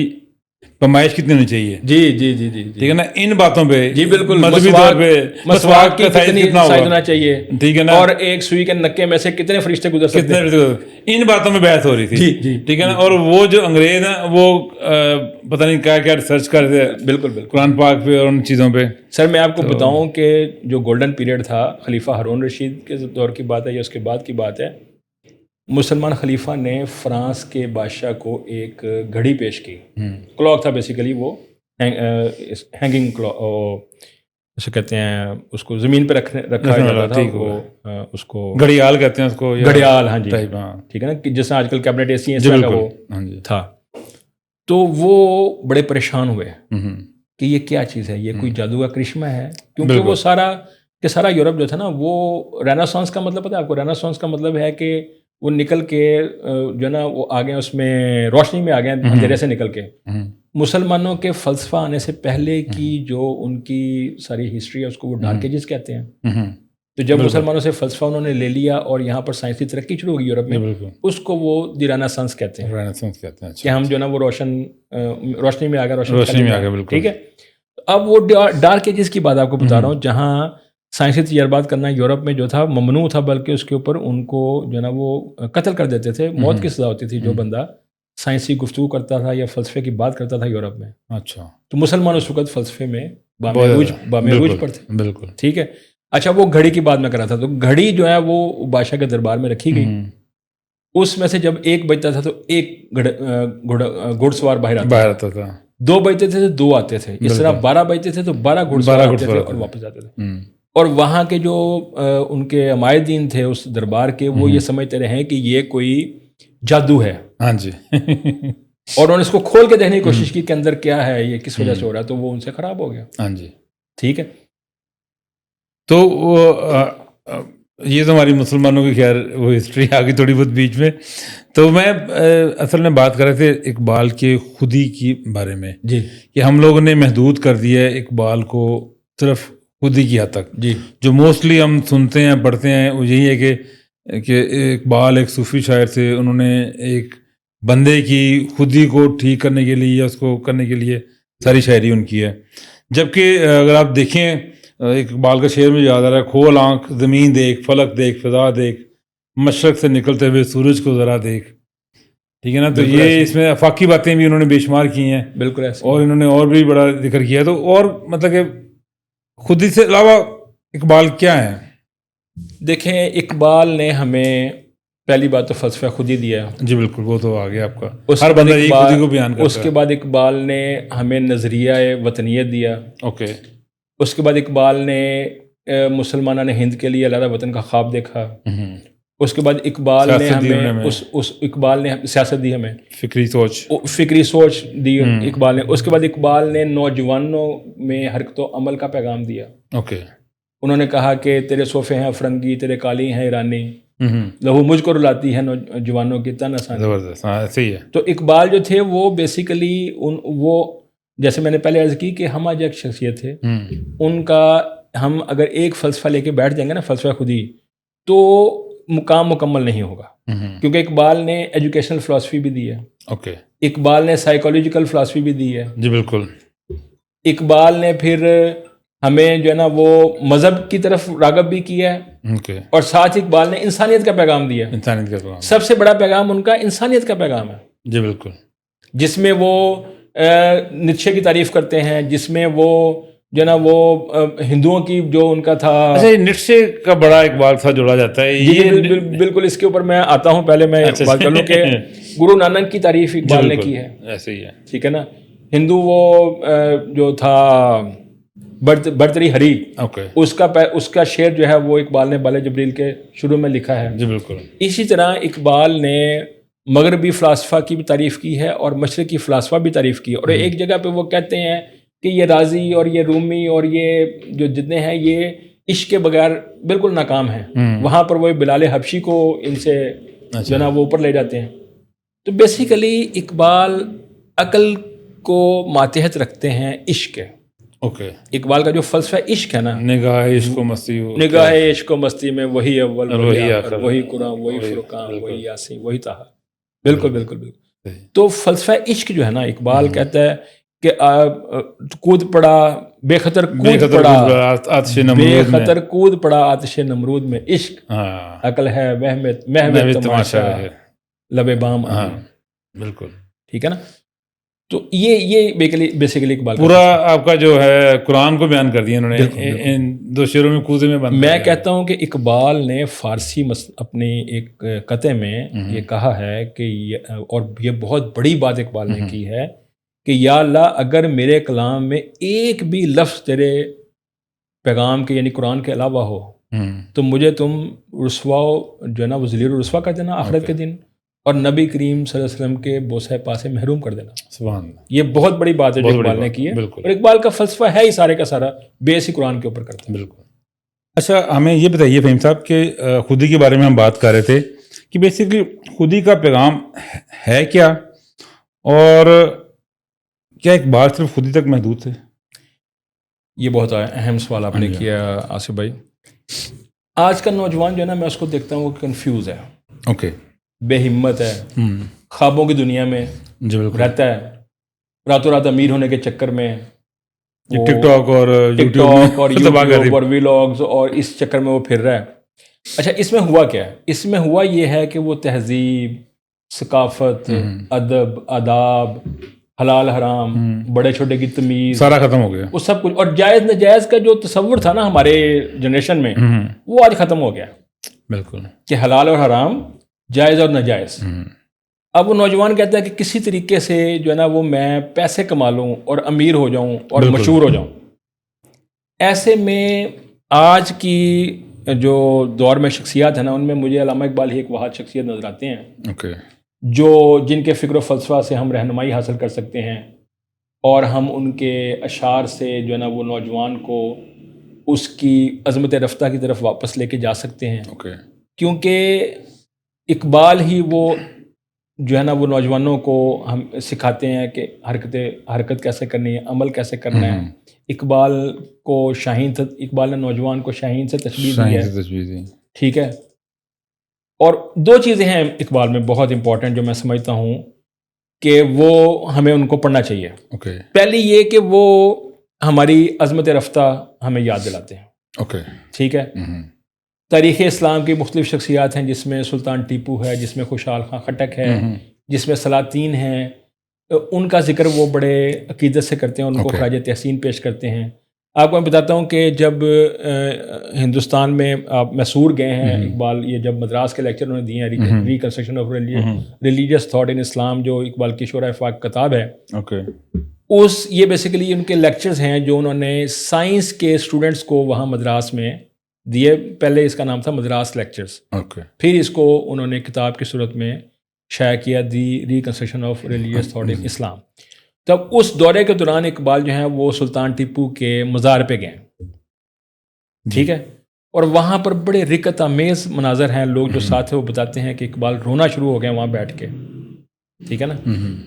پیمائش کتنی ہونی چاہیے. جی جی جی جی ٹھیک ہے نا. ان باتوں پہ جی بالکل مذہبی طور پہ مسواک کی کتنی سائز ہونا چاہیے. ٹھیک ہے نا. اور ایک سوئی کے نکے میں سے کتنے فرشتے گزر سکتے ہیں. ان باتوں میں بحث ہو رہی تھی. جی جی ٹھیک ہے نا. اور وہ جو انگریز ہیں وہ پتہ نہیں کیا ریسرچ کر رہے تھے. بالکل بالکل. قرآن پاک پہ اور ان چیزوں پہ. سر میں آپ کو بتاؤں کہ جو گولڈن پیریڈ تھا خلیفہ ہارون رشید کے دور کی بات ہے یا اس کے بعد کی بات ہے. مسلمان خلیفہ نے فرانس کے بادشاہ کو ایک گھڑی پیش کی. کلاک تھا بیسیکلی وہ ہینگنگ کلاک اسے کہتے ہیں. اس کو زمین پہ رکھا جاتا تھا. وہ اس کو گھڑیال کہتے ہیں اس کو. گھڑیال. ہاں جی ٹھیک ہے نا. جیسے آج کل کیبنٹ اے سی کا وہ تھا. تو وہ بڑے پریشان ہوئے کہ یہ کیا چیز ہے. یہ کوئی جادو کا کرشمہ ہے. کیونکہ وہ سارا یورپ جو تھا نا وہ رینیسانس کا مطلب پتہ ہے آپ کو. رینیسانس کا مطلب ہے کہ وہ نکل کے جو ہے نا وہ آ گئے اس میں روشنی میں آ گئے اندھیرے سے نکل کے. مسلمانوں کے فلسفہ آنے سے پہلے کی جو ان کی ساری ہسٹری ہے اس کو وہ ڈارک ایجز کہتے ہیں. تو جب مسلمانوں سے فلسفہ انہوں نے لے لیا اور یہاں پر سائنسی ترقی شروع ہوگی یورپ میں اس کو وہ دی رینیسانس کہتے ہیں. کہ ہم جو ہے نا وہ روشنی میں آ گئے. روشنی میں آ گئے. ٹھیک ہے. اب وہ ڈارک ایجز کی بات آپ کو بتا رہا ہوں جہاں سائنسی تجربات کرنا یورپ میں جو تھا ممنوع تھا بلکہ اس کے اوپر ان کو جو ہے نا وہ قتل کر دیتے تھے. موت کی سزا ہوتی تھی جو بندہ سائنسی گفتگو کرتا تھا یا فلسفے کی بات کرتا تھا یورپ میں. اچھا. تو مسلمان اس وقت فلسفے میں بامعروج پر تھے. بالکل. ٹھیک ہے. اچھا وہ گھڑی کی بات میں کر رہا تھا. تو گھڑی جو ہے وہ بادشاہ کے دربار میں رکھی گئی. اس میں سے جب 1 بجتا تھا تو ایک گھڑ سوار باہر آتا تھا. 2 بجتے تھے تو 2 آتے تھے. اس طرح 12 بجتے تھے تو 12 گھڑ سوار آتے تھے اور واپس جاتے تھے. اور وہاں کے جو ان کے عمائدین تھے اس دربار کے، وہ یہ سمجھتے رہے کہ یہ کوئی جادو ہے. ہاں جی. اور انہوں نے اس کو کھول کے دیکھنے کی کوشش کی کہ اندر کیا ہے، یہ کس وجہ سے ہو رہا ہے، تو وہ ان سے خراب ہو گیا. ہاں جی. ٹھیک ہے. تو یہ تو ہماری مسلمانوں کی خیر وہ ہسٹری آ گئی تھوڑی بہت بیچ میں. تو میں اصل میں بات کر رہے تھے اقبال کے خودی کی بارے میں جی کہ ہم لوگوں نے محدود کر دیا ہے اقبال کو صرف خودی کی حد تک. جی جو موسٹلی ہم سنتے ہیں پڑھتے ہیں وہ یہی ہے کہ اقبال ایک صوفی شاعر تھے، انہوں نے ایک بندے کی خودی کو ٹھیک کرنے کے لیے یا اس کو کرنے کے لیے ساری شاعری ان کی ہے. جبکہ اگر آپ دیکھیں اقبال کا شعر میں یاد آ رہا ہے، کھول آنکھ زمین دیکھ، فلک دیکھ، فضا دیکھ، مشرق سے نکلتے ہوئے سورج کو ذرا دیکھ. ٹھیک ہے نا. تو یہ اس میں افاقی باتیں بھی انہوں نے بے شمار کی ہیں. بالکل ایسے. اور انہوں نے اور بھی بڑا ذکر کیا. تو اور مطلب کہ خودی سے علاوہ اقبال کیا ہے؟ دیکھیں اقبال نے ہمیں پہلی بات تو فلسفہ خودی دیا. جی بالکل، وہ تو آ گیا آپ کا. ہر بندہ یہ خودی کو بیان کرتا ہے. اس کے بعد اقبال نے ہمیں نظریہ وطنیت دیا. اوکے. اس کے بعد اقبال نے مسلمانوں نے ہند کے لیے علیحدہ وطن کا خواب دیکھا. اس کے بعد اقبال نے ہمیں اقبال نے سیاست دی، ہمیں فکری سوچ دی اقبال نے. اس کے بعد اقبال نے نوجوانوں میں حرکت و عمل کا پیغام دیا. اوکے. انہوں نے کہا کہ تیرے صوفے ہیں افرنگی، تیرے قالی ہیں ایرانی، لہو مجھ کو رلاتی ہے نوجوانوں کی تن آسانی. زبردست. ہاں صحیح ہے. تو اقبال جو تھے وہ بیسیکلی وہ جیسے میں نے پہلے عرض کی کہ ہمہ جگ شخصیت تھے. ان کا ہم اگر ایک فلسفہ لے کے بیٹھ جائیں گے نا، فلسفہ خودی، تو کام مکمل نہیں ہوگا. کیونکہ اقبال نے ایجوکیشنل فلسفی بھی دی ہے. اوکے. اقبال نے سائیکولوجیکل فلسفی بھی دی ہے. جی بالکل. اقبال نے پھر ہمیں جو ہے نا وہ مذہب کی طرف راغب بھی کیا ہے. اور ساتھ اقبال نے انسانیت کا پیغام دیا. انسانیت کا پیغام سب سے بڑا پیغام ان کا انسانیت کا پیغام ہے. جی بالکل. جس میں وہ نیچے کی تعریف کرتے ہیں، جس میں وہ جو ہے نا وہ ہندوؤں کی جو ان کا تھا. اچھا، نیچے کا بڑا اقبال تھا جوڑا جاتا ہے یہ. بالکل. اس کے اوپر میں آتا ہوں. پہلے میں بات کر لوں کہ گرو نانک کی تعریف اقبال نے کی ہے. ایسے ہی ہے. ٹھیک ہے نا. ہندو وہ جو تھا برتری ہری، اس کا شعر جو ہے وہ اقبال نے بال جبریل کے شروع میں لکھا ہے. جی بالکل. اسی طرح اقبال نے مغربی فلاسفہ کی بھی تعریف کی ہے اور مشرقی فلاسفہ بھی تعریف کی. اور ایک جگہ پہ وہ کہتے ہیں کہ یہ رازی اور یہ رومی اور یہ جو جتنے ہیں یہ عشق کے بغیر بالکل ناکام ہیں. وہاں پر وہ بلال حبشی کو ان سے جو ہے نا وہ اوپر لے جاتے ہیں. تو بیسیکلی اقبال عقل کو ماتحت رکھتے ہیں عشق کے. اوکے. اقبال کا جو فلسفہ عشق ہے نا، نگاہ عشق و مستی، نگاہ عشق و مستی میں وہی اول وہی آخر، وہی قرآن، وہی فرقان، وہی یاسین، وہی طٰہٰ. بالکل بالکل بالکل. تو فلسفہ عشق جو ہے نا، اقبال کہتا ہے کہ کود پڑا بے خطر، کود پڑا بے خطر، کود پڑا آتش نمرود میں. عشق عقل ہے محو تماشا لب بام. بالکل. ٹھیک ہے نا. تو یہ بیسیکلی اقبال پورا آپ کا جو ہے قرآن کو بیان کر دیا انہوں نے ان دو شعروں میں کوزے میں بند. میں کہتا ہوں کہ اقبال نے فارسی اپنی ایک قطعے میں یہ کہا ہے کہ اور یہ بہت بڑی بات اقبال نے کی ہے کہ یا اللہ اگر میرے کلام میں ایک بھی لفظ تیرے پیغام کے یعنی قرآن کے علاوہ ہو تو مجھے تم رسوا جو ہے نا وہ ذلیل و رسوا کر دینا آخرت کے دن، اور نبی کریم صلی اللہ علیہ وسلم کے بوسہ پاس سے محروم کر دینا. سبحان اللہ. یہ بہت بڑی بات ہے جو اقبال نے کی ہے. اور اقبال کا فلسفہ ہے ہی سارے کا سارا بیس ہی قرآن کے اوپر کرتا ہے. بالکل. اچھا ہمیں یہ بتائیے فہیم صاحب کہ خودی کے بارے میں ہم بات کر رہے تھے کہ بیسیکلی خودی کا پیغام ہے کیا، اور کیا اقبال صرف خودی تک محدود تھے؟ یہ بہت اہم سوال آپ نے کیا آصف بھائی. آج کا نوجوان جو ہے نا میں اس کو دیکھتا ہوں وہ کنفیوز ہے. اوکے. بے ہمت ہے، خوابوں کی دنیا میں رہتا ہے، راتوں رات امیر ہونے کے چکر میں ٹک ٹاک اور یوٹیوب اور ویلاگز اور اس چکر میں وہ پھر رہا ہے. اچھا اس میں ہوا کیا ہے؟ اس میں ہوا یہ ہے کہ وہ تہذیب، ثقافت، ادب، آداب، حلال حرام، بڑے چھوٹے کی تمیز سارا ختم ہو گیا. وہ سب کچھ، اور جائز ناجائز کا جو تصور تھا نا ہمارے جنریشن میں وہ آج ختم ہو گیا. بالکل. کہ حلال اور حرام، جائز اور ناجائز. اب وہ نوجوان کہتا ہے کہ کسی طریقے سے جو ہے نا وہ میں پیسے کما لوں اور امیر ہو جاؤں اور مشہور ہو جاؤں. ایسے میں آج کی جو دور میں شخصیات ہیں نا، ان میں مجھے علامہ اقبال ہی ایک واحد شخصیت نظر آتے ہیں اوکے. جن کے فکر و فلسفہ سے ہم رہنمائی حاصل کر سکتے ہیں، اور ہم ان کے اشعار سے جو ہے نا وہ نوجوان کو اس کی عظمت رفتہ کی طرف واپس لے کے جا سکتے ہیں. اوکے. کیونکہ اقبال ہی وہ جو ہے نا وہ نوجوانوں کو ہم سکھاتے ہیں کہ حرکت کیسے کرنی ہے، عمل کیسے کرنا ہے. اقبال نے نوجوان کو شاہین سے تشبیہ دی ہے. ٹھیک ہے. اور دو چیزیں ہیں اقبال میں بہت امپورٹنٹ جو میں سمجھتا ہوں کہ وہ ہمیں ان کو پڑھنا چاہیے. اوکے. پہلی یہ کہ وہ ہماری عظمت رفتہ ہمیں یاد دلاتے ہیں. اوکے. ٹھیک ہے. تاریخ اسلام کی مختلف شخصیات ہیں، جس میں سلطان ٹیپو ہے، جس میں خوشحال خان خٹک ہے، جس میں سلاطین ہیں. ان کا ذکر وہ بڑے عقیدت سے کرتے ہیں، ان کو خراج تحسین پیش کرتے ہیں. آپ کو میں بتاتا ہوں کہ جب ہندوستان میں آپ میسور گئے ہیں اقبال، یہ جب مدراس کے لیکچر انہوں نے دیے ہیں، reconstruction of religious thought in Islam, جو اقبال کی شورۂ افاق کتاب ہے، یہ بیسیکلی ان کے لیکچرز ہیں جو انہوں نے سائنس کے اسٹوڈنٹس کو وہاں مدراس میں دیے. پہلے اس کا نام تھا مدراس لیکچرز. پھر اس کو انہوں نے کتاب کی صورت میں شائع کیا، the reconstruction of religious thought in Islam. تب اس دورے کے دوران اقبال جو ہیں وہ سلطان ٹیپو کے مزار پہ گئے. ٹھیک ہے. اور وہاں پر بڑے رکت آمیز مناظر ہیں. لوگ جو ساتھ ہیں وہ بتاتے ہیں کہ اقبال رونا شروع ہو گئے وہاں بیٹھ کے. ٹھیک ہے نا.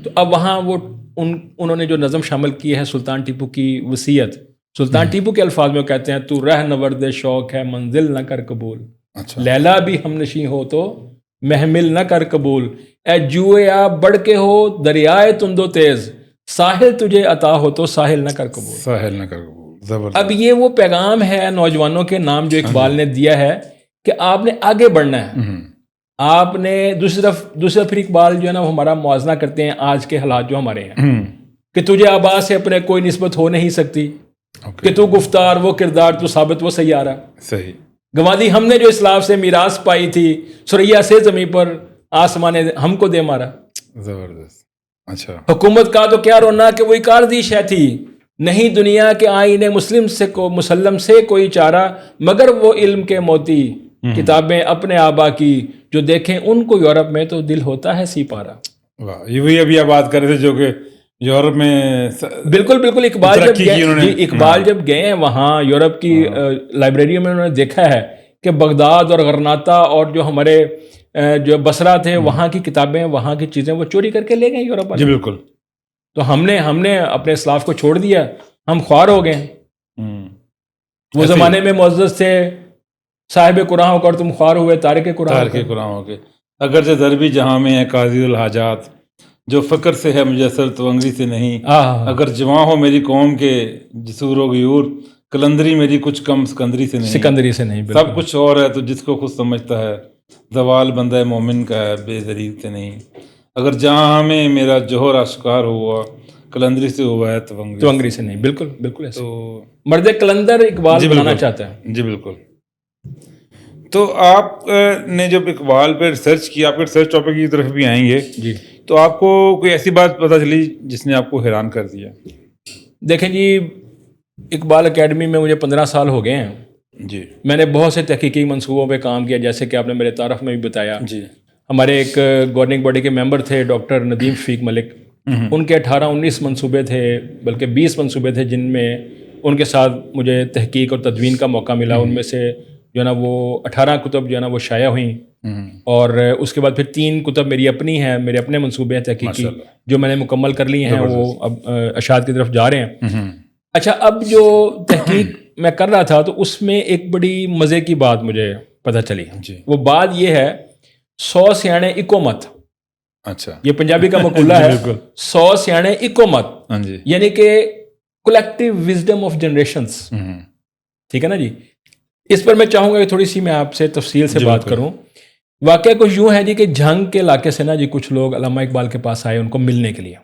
تو اب وہاں وہ انہوں نے جو نظم شامل کی ہے سلطان ٹیپو کی وصیت، سلطان ٹیپو کے الفاظ میں کہتے ہیں، تو رہ نورد شوق ہے منزل نہ کر قبول، لیلا بھی ہم نشیں ہو تو محمل نہ کر قبول، اے جوئے آب بڑھ کے ہو دریائے تند و تیز، ساحل تجھے عطا ہو تو ساحل نہ کر قبول. اب یہ وہ پیغام ہے نوجوانوں کے نام جو اقبال نے دیا ہے کہ آپ نے آگے بڑھنا ہے. آپ نے دوسری پھر اقبال جو ہے نا وہ ہمارا موازنہ کرتے ہیں آج کے حالات جو ہمارے ہیں، کہ تجھے آباد سے اپنے کوئی نسبت ہو نہیں سکتی، کہ تو گفتار وہ کردار تو ثابت وہ سیارہ. صحیح. گنوا دی ہم نے جو اسلاف سے میراث پائی تھی، سریا سے زمین پر آسمان ہم کو دے مارا. زبردست. اچھا. حکومت کا تو کیا رونا کہ وہی کاردیش ہے تھی، نہیں دنیا کے آئین مسلم سے کوئی چارہ، مگر وہ علم کے موتی کتابیں اپنے آبا کی، جو دیکھیں ان کو یورپ میں تو دل ہوتا ہے سی پارا. واہ. یہ وہی ابھی آپ بات کر رہے تھے جو کہ یورپ میں بالکل اقبال جب گئے ہیں وہاں یورپ کی لائبریریوں میں، انہوں نے دیکھا ہے کہ بغداد اور غرناطہ اور جو ہمارے جو بصرہ تھے وہاں کی کتابیں، وہاں کی چیزیں وہ چوری کر کے لے گئے یورپ والے. جی بالکل. تو ہم نے اپنے اسلاف کو چھوڑ دیا، ہم خوار ہو گئے. وہ زمانے میں معزز تھے، صاحب قرآن ہو کر تم خوار ہوئے، تارک قرآن ہو کے. اگرچہ دربی جہاں میں ہے قاضی الحاجات، جو فقر سے ہے میسر تو انگری سے نہیں. اگر جواں ہو میری قوم کے جسور و غیور، کلندری میری کچھ کم سکندری سے نہیں. سب کچھ اور ہے تو جس کو خود سمجھتا ہے، زوال بندہ مومن کا ہے بے ذریع سے نہیں. اگر جہاں میں میرا جوہر آشکار ہوا، کلندری سے ہوا ہے تو انگری سے نہیں. بالکل ایسے. تو مرد کلندر اقبال بنانا چاہتا ہے. جی بالکل. تو آپ نے جب اقبال پہ ریسرچ کی، آپ کے ریسرچ ٹاپک کی طرف بھی آئیں گے جی، تو آپ کو کوئی ایسی بات پتہ چلی جس نے آپ کو حیران کر دیا؟ دیکھیں جی، اقبال اکیڈمی میں مجھے 15 سال ہو گئے ہیں. جی. میں نے بہت سے تحقیقی منصوبوں پہ کام کیا، جیسے کہ آپ نے میرے تعارف میں بھی بتایا. جی. ہمارے ایک گورننگ باڈی کے ممبر تھے ڈاکٹر ندیم شفیق ملک، ان کے 18-19 منصوبے تھے، بلکہ 20 منصوبے تھے، جن میں ان کے ساتھ مجھے تحقیق اور تدوین کا موقع ملا. ان میں سے جو ہے نا وہ 18 کتب جو ہے نا وہ شائع ہوئیں، اور اس کے بعد پھر 3 کتب میری اپنی ہیں، میرے اپنے منصوبے ہیں تحقیقی جو میں نے مکمل کر لی ہیں، وہ اب اشاعت کی طرف جا رہے ہیں. اچھا، اب جو تحقیق میں کر رہا تھا تو اس میں ایک بڑی مزے کی بات مجھے پتہ چلی. وہ بات یہ ہے، 100 سیانے اکو مت. اچھا. یہ پنجابی کا مقولہ ہے، 100 سیانے اکو مت، یعنی کہ کلیکٹیو وزڈم آف جنریشنز. ٹھیک ہے نا جی. اس پر میں چاہوں گا کہ تھوڑی سی میں آپ سے تفصیل سے بات کروں. واقعہ کچھ یوں ہے جی کہ جھنگ کے علاقے سے نا جی کچھ لوگ علامہ اقبال کے پاس آئے ان کو ملنے کے لیے.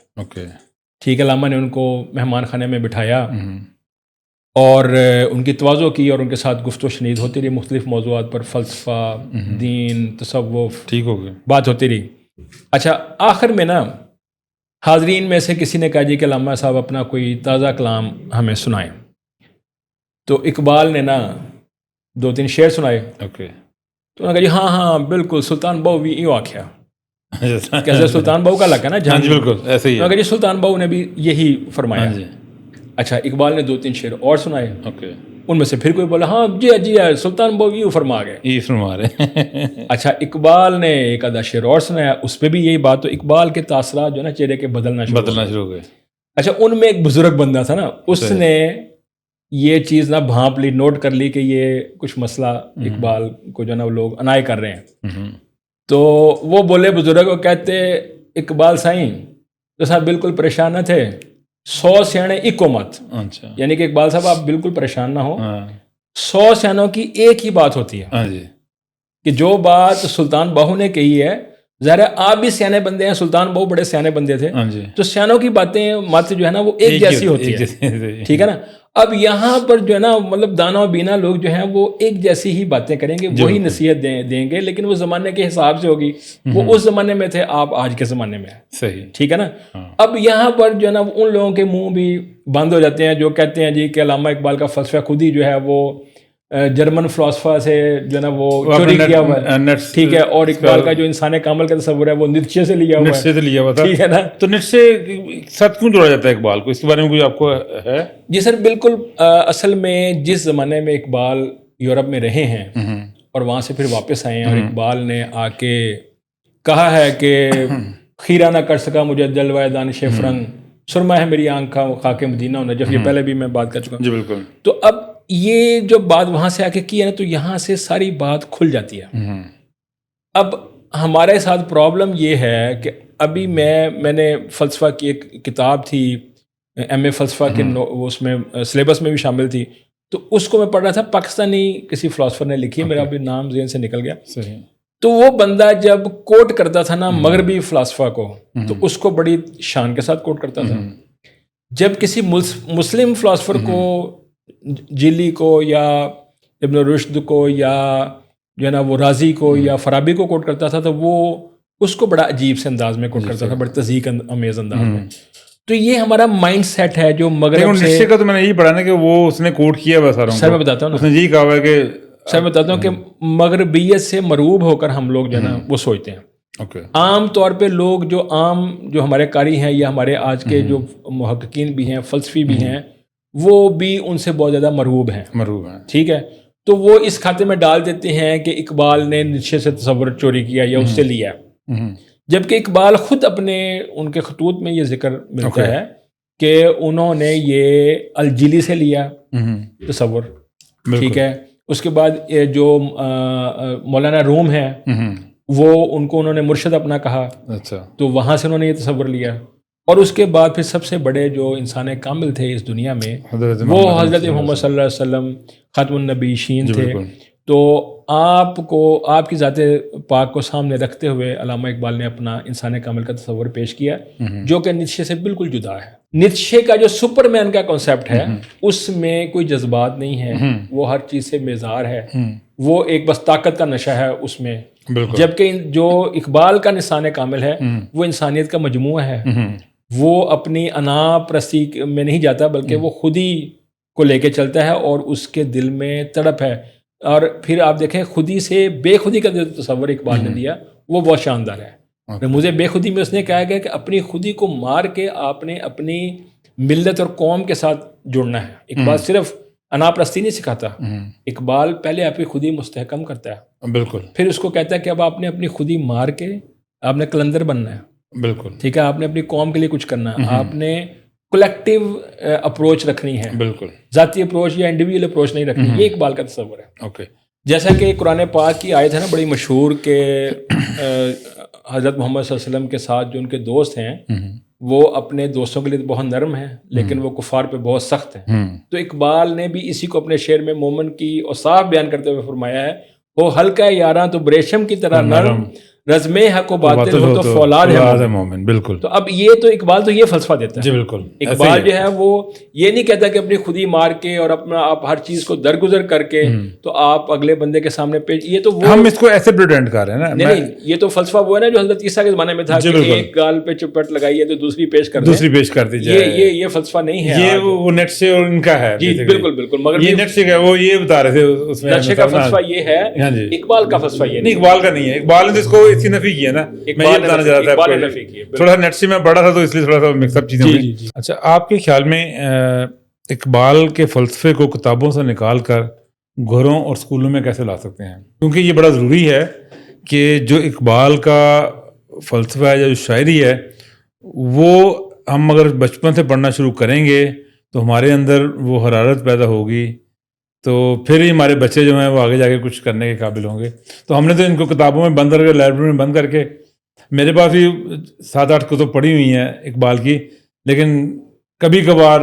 ٹھیک ہے. علامہ نے ان کو مہمان خانے میں بٹھایا اور ان کی تواضع کی اور ان کے ساتھ گفت و شنید ہوتی رہی، مختلف موضوعات پر، فلسفہ، دین، تصوف، ٹھیک ہو گیا، بات ہوتی رہی. اچھا، آخر میں نا حاضرین میں سے کسی نے کہا جی کہ علامہ صاحب اپنا کوئی تازہ کلام ہمیں سنائیں. تو اقبال نے نا دو تین شعر سنائے. اوکے. تو انہوں نے کہا جی ہاں بالکل سلطان بہو بھی یوں آخیا. کیسے سلطان بہو کا لگا نا جہاں. جی بالکل ایسے ہی. انہوں نے کہا جی سلطان بہو نے بھی یہی فرمایا. جی. اچھا اقبال نے دو تین شعر اور سنائے. اوکے. ان میں سے پھر کوئی بولا ہاں جی سلطان بہو یوں فرما گئے. یہ فرما رہے. اچھا اقبال نے ایک آدھا شعر اور سنایا, اس پہ بھی یہی بات. تو اقبال کے تاثرات جو ہے نا چہرے کے بدلنا شروع ہو گئے. اچھا ان میں ایک بزرگ بندہ تھا نا, اس نے یہ چیز نہ بھانپ لی, نوٹ کر لی کہ یہ کچھ مسئلہ اقبال کو جو ہے نا وہ لوگ انائے کر رہے ہیں. تو وہ بولے بزرگ, وہ کہتے اقبال سائیں تو صاحب بالکل پریشان نہ تھے, 100 سیانے ایکو مت. اچھا. یعنی کہ اقبال صاحب آپ بالکل پریشان نہ ہو, 100 سیانوں کی ایک ہی بات ہوتی ہے کہ جو بات سلطان بہو نے کہی ہے, ظاہر ہے آپ بھی سیانے بندے ہیں, سلطان بہو بڑے سیانے بندے تھے, تو سیانوں کی باتیں مت جو ہے نا وہ ایک جیسی ہوتی ہے. ٹھیک ہے نا. اب یہاں پر جو ہے نا مطلب دانا و بینا لوگ جو ہیں وہ ایک جیسی ہی باتیں کریں گے, وہی نصیحت دیں گے, لیکن وہ زمانے کے حساب سے ہوگی. وہ اس زمانے میں تھے, آپ آج کے زمانے میں ہیں. صحیح. ٹھیک ہے نا. اب یہاں پر جو ہے نا ان لوگوں کے منہ بھی بند ہو جاتے ہیں جو کہتے ہیں جی کہ علامہ اقبال کا فلسفہ خود ہی جو ہے وہ جرمن فلاسفہ سے جو ہے نا وہ چوری کیا ہوا ہے. ٹھیک ہے. اور اقبال کا جو انسان کامل کا تصور ہے وہ نیتشے سے لیا ہوا ہے. ٹھیک ہے نا. تو نیتشے ساتھ کیوں جوڑا جاتا ہے اقبال کو, اس کے بارے میں کوئی آپ کو ہے؟ جی سر بالکل. اصل میں جس زمانے میں اقبال یورپ میں رہے ہیں اور وہاں سے پھر واپس آئے ہیں, اور اقبال نے آ کے کہا ہے کہ خیرہ نہ کر سکا مجھے جلوہ دانش فرنگ, سرما ہے میری آنکھ خاک مدینہ ہونا. جب یہ پہلے بھی میں بات کر چکا ہوں. جی بالکل. تو اب یہ جو بات وہاں سے آ کے کی ہے نا, تو یہاں سے ساری بات کھل جاتی ہے. اب ہمارے ساتھ پرابلم یہ ہے کہ ابھی میں نے فلسفہ کی ایک کتاب تھی, ایم اے فلسفہ کے, اس میں سلیبس میں بھی شامل تھی, تو اس کو میں پڑھ رہا تھا. پاکستانی کسی فلاسفر نے لکھی ہے, میرا ابھی نام ذہن سے نکل گیا. صحیح. تو وہ بندہ جب کوٹ کرتا تھا نا مغربی فلاسفہ کو, تو اس کو بڑی شان کے ساتھ کوٹ کرتا تھا. جب کسی مسلم فلاسفر کو, جیلی کو یا ابن رشد کو یا جو ہے نا وہ رازی کو یا فرابی کو کوٹ کرتا تھا, تو وہ اس کو بڑا عجیب سے انداز میں کوٹ کرتا تھا, بڑے تذیق امیز انداز میں. تو یہ ہمارا مائنڈ سیٹ ہے جو مغرب سے. نیتشے کا تو میں نے یہی پڑھا نا کہ وہ اس نے کوٹ کیا ہوا ساروں کو. سر میں بتاتا ہوں نا, اس نے یہی کہا ہوا ہے کہ سر میں بتاتا ہوں کہ مغربیت سے مروب ہو کر ہم لوگ جو ہے نا وہ سوچتے ہیں. عام طور پہ لوگ جو ہمارے قاری ہیں یا ہمارے آج کے جو محققین بھی ہیں, فلسفی بھی ہیں, وہ بھی ان سے بہت زیادہ مرغوب ہیں. ٹھیک ہے. تو وہ اس کھاتے میں ڈال دیتے ہیں کہ اقبال نے نیتشے سے تصور چوری کیا یا اس سے لیا, جبکہ اقبال خود اپنے ان کے خطوط میں یہ ذکر ملتا ہے کہ انہوں نے یہ الجیلی سے لیا تصور. ٹھیک ہے. اس کے بعد جو مولانا روم ہے وہ ان کو انہوں نے مرشد اپنا کہا. اچھا. تو وہاں سے انہوں نے یہ تصور لیا. اور اس کے بعد پھر سب سے بڑے جو انسان کامل تھے اس دنیا میں وہ حضرت محمد صلی اللہ علیہ وسلم خاتم النبیین تھے. تو آپ کی ذات پاک کو سامنے رکھتے ہوئے علامہ اقبال نے اپنا انسان کامل کا تصور پیش کیا, جو کہ نیتشے سے بالکل جدا ہے. نیتشے کا جو سپر مین کا کانسیپٹ ہے اس میں کوئی جذبات نہیں ہے, وہ ہر چیز سے بیزار ہے, وہ ایک بس طاقت کا نشہ ہے اس میں. جبکہ جو اقبال کا نشان کامل ہے وہ انسانیت کا مجموعہ ہے. وہ اپنی انا پرستی میں نہیں جاتا, بلکہ وہ خود ہی کو لے کے چلتا ہے, اور اس کے دل میں تڑپ ہے. اور پھر آپ دیکھیں خودی سے بے خودی کا جو تصور اقبال نے دیا وہ بہت شاندار ہے. مجھے بے خودی میں اس نے کہا گیا کہ اپنی خودی کو مار کے آپ نے اپنی ملت اور قوم کے ساتھ جڑنا ہے. اقبال صرف انا پرستی نہیں سکھاتا, اقبال پہلے آپ کی خودی مستحکم کرتا ہے. بالکل. پھر اس کو کہتا ہے کہ اب آپ نے اپنی خودی مار کے آپ نے قلندر بننا ہے. بالکل. ٹھیک ہے. آپ نے اپنی قوم کے لیے کچھ کرنا ہے, آپ نے کولیکٹیو اپروچ رکھنی ہے. بالکل. ذاتی اپروچ یا انڈیویجول اپروچ نہیں رکھنی. یہ اقبال کا تصور ہے. اوکے. جیسا کہ قرآن پاک کی آیت ہے نا بڑی مشہور کہ حضرت محمد صلی اللہ علیہ وسلم کے ساتھ جو ان کے دوست ہیں وہ اپنے دوستوں کے لیے بہت نرم ہیں, لیکن وہ کفار پہ بہت سخت ہیں. تو اقبال نے بھی اسی کو اپنے شعر میں مومن کی اوصاف بیان کرتے ہوئے فرمایا ہے, وہ ہلکا یاراں تو بریشم کی طرح نرم, رزم حق و باطل ہو تو فولاد ہے مومن. بالکل. تو اب یہ تو اقبال تو یہ فلسفہ دیتا ہے. جی بالکل. اقبال جو ہے وہ یہ نہیں کہتا کہ اپنی خودی مار کے اور اپنا آپ ہر چیز کو درگزر کر کے تو آپ اگلے بندے کے سامنے پیش, یہ تو ہم اس کو ایسے پریٹینڈ کر رہے ہیں نا. نہیں, یہ تو فلسفہ وہ ہے نا جو حضرت عیسیٰ کے زمانے میں تھا کہ ایک گال پہ چپٹ لگائی ہے تو دوسری پیش کر دی جائے. یہ فلسفہ نہیں ہے, یہ وہ نیٹ سے اور ان کا ہے. جی بالکل بالکل. مگر یہ نیٹ سے ہے, وہ یہ بتا رہے تھے اس میں نیٹ کا فلسفہ یہ ہے, اقبال کا فلسفہ یہ نہیں. اقبال کا نہیں ہے. اقبال نے اس کو اس کی نفی کی ہے نا. میں یہ بتانا چاہ رہا تھا, تھوڑا نیٹ سے میں پڑھا تھا تو اس لیے تھوڑا سا مکس اپ چیزیں ہوئی. اچھا, آپ کے خیال میں اقبال کے فلسفے کو کتابوں سے نکال کر گھروں اور اسکولوں میں کیسے لا سکتے ہیں؟ کیونکہ یہ بڑا ضروری ہے کہ جو اقبال کا فلسفہ ہے یا جو شاعری ہے وہ ہم اگر بچپن سے پڑھنا شروع کریں گے تو ہمارے اندر وہ حرارت پیدا ہوگی, تو پھر ہی ہمارے بچے جو ہیں وہ آگے جا کے کچھ کرنے کے قابل ہوں گے. تو ہم نے تو ان کو کتابوں میں بند کر کے, لائبریری میں بند کر کے, میرے پاس بھی 7-8 کتب پڑھی ہوئی ہیں اقبال کی, لیکن کبھی کبھار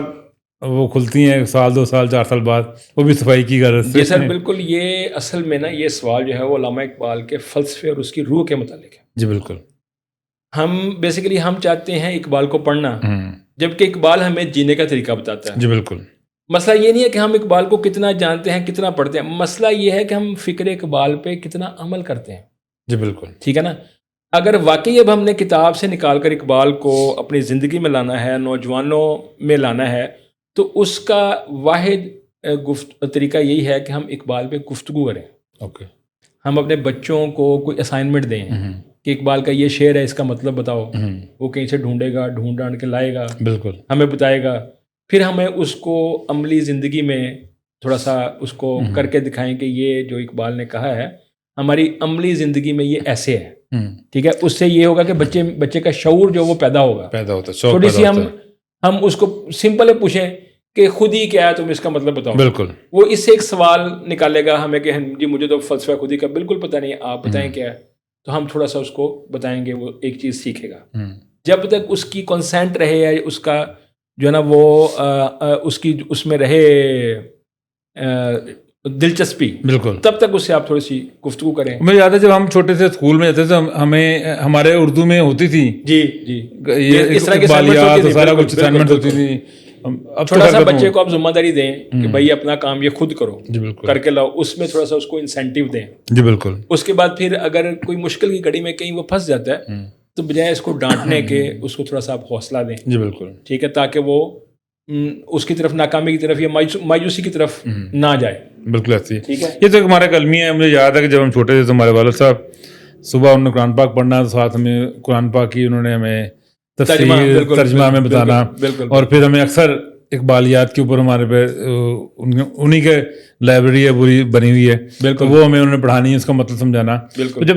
وہ کھلتی ہیں 1 سال 2 سال 4 سال بعد, وہ بھی صفائی کی غرض سے. جی سر بالکل. یہ اصل میں نا یہ سوال جو ہے وہ علامہ اقبال کے فلسفے اور اس کی روح کے متعلق ہے. جی بالکل. ہم بیسیکلی ہم چاہتے ہیں اقبال کو پڑھنا, جبکہ اقبال ہمیں جینے کا طریقہ بتاتا ہے. جی بالکل. مسئلہ یہ نہیں ہے کہ ہم اقبال کو کتنا جانتے ہیں کتنا پڑھتے ہیں, مسئلہ یہ ہے کہ ہم فکر اقبال پہ کتنا عمل کرتے ہیں. جی بالکل. ٹھیک ہے نا. اگر واقعی اب ہم نے کتاب سے نکال کر اقبال کو اپنی زندگی میں لانا ہے, نوجوانوں میں لانا ہے, تو اس کا واحد طریقہ یہی ہے کہ ہم اقبال پہ گفتگو کریں. اوکے. ہم اپنے بچوں کو کوئی اسائنمنٹ دیں کہ اقبال کا یہ شعر ہے, اس کا مطلب بتاؤ. وہ کہیں سے ڈھونڈے گا, ڈھونڈ کے لائے گا, بالکل ہمیں بتائے گا. پھر ہمیں اس کو عملی زندگی میں تھوڑا سا اس کو کر کے دکھائیں کہ یہ جو اقبال نے کہا ہے ہماری عملی زندگی میں یہ ایسے ہے. ٹھیک ہے. اس سے یہ ہوگا کہ بچے کا شعور جو وہ پیدا ہوتا ہے. تھوڑی سی ہم اس کو سمپل پوچھیں کہ خودی کیا ہے, تم اس کا مطلب بتاؤ. بالکل. وہ اس سے ایک سوال نکالے گا ہمیں کہ جی مجھے تو فلسفہ خودی کا بالکل پتہ نہیں, آپ بتائیں کیا ہے. تو ہم تھوڑا سا اس کو بتائیں گے, وہ ایک چیز سیکھے گا. جب تک اس کی کنسینٹ رہے یا اس کا جو ہے نا وہ اس میں رہے دلچسپی, بالکل, تب تک اس سے آپ تھوڑی سی گفتگو کریں. مجھے یاد ہے جب ہم چھوٹے سے اسکول میں جاتے تھے ہمیں ہمارے اردو میں ہوتی تھی جی جی اس طرح کی سارا کچھ اسائنمنٹ ہوتی تھی. تھوڑا سا بچے کو آپ ذمہ داری دیں کہ بھائی اپنا کام یہ خود کرو, کر کے لاؤ, اس میں تھوڑا سا اس کو انسینٹیو دیں. جی بالکل. اس کے بعد پھر اگر کوئی مشکل کی گھڑی میں کہیں وہ پھنس جاتا ہے تو بجائے اس کو ڈانٹنے کے اس کو تھوڑا سا آپ حوصلہ دیں. جی بالکل. ٹھیک ہے, تاکہ وہ اس کی طرف ناکامی کی طرف یا مایوسی کی طرف نہ جائے. بالکل ایسی. ٹھیک ہے. یہ تو ہمارا کلمی ہے. مجھے یاد ہے کہ جب ہم چھوٹے تھے تو ہمارے والد صاحب صبح انہوں نے قرآن پاک پڑھنا, تو ساتھ ہمیں قرآن پاک کی انہوں نے ہمیں تفسیر ترجمہ میں بتانا, اور پھر ہمیں اکثر اقبالیات کے اوپر ہمارے پہ انہی کے لائبریری ہے پوری بنی ہوئی ہے, بالکل, وہ ہمیں انہوں نے پڑھانی ہے, اس کا مطلب سمجھانا. جب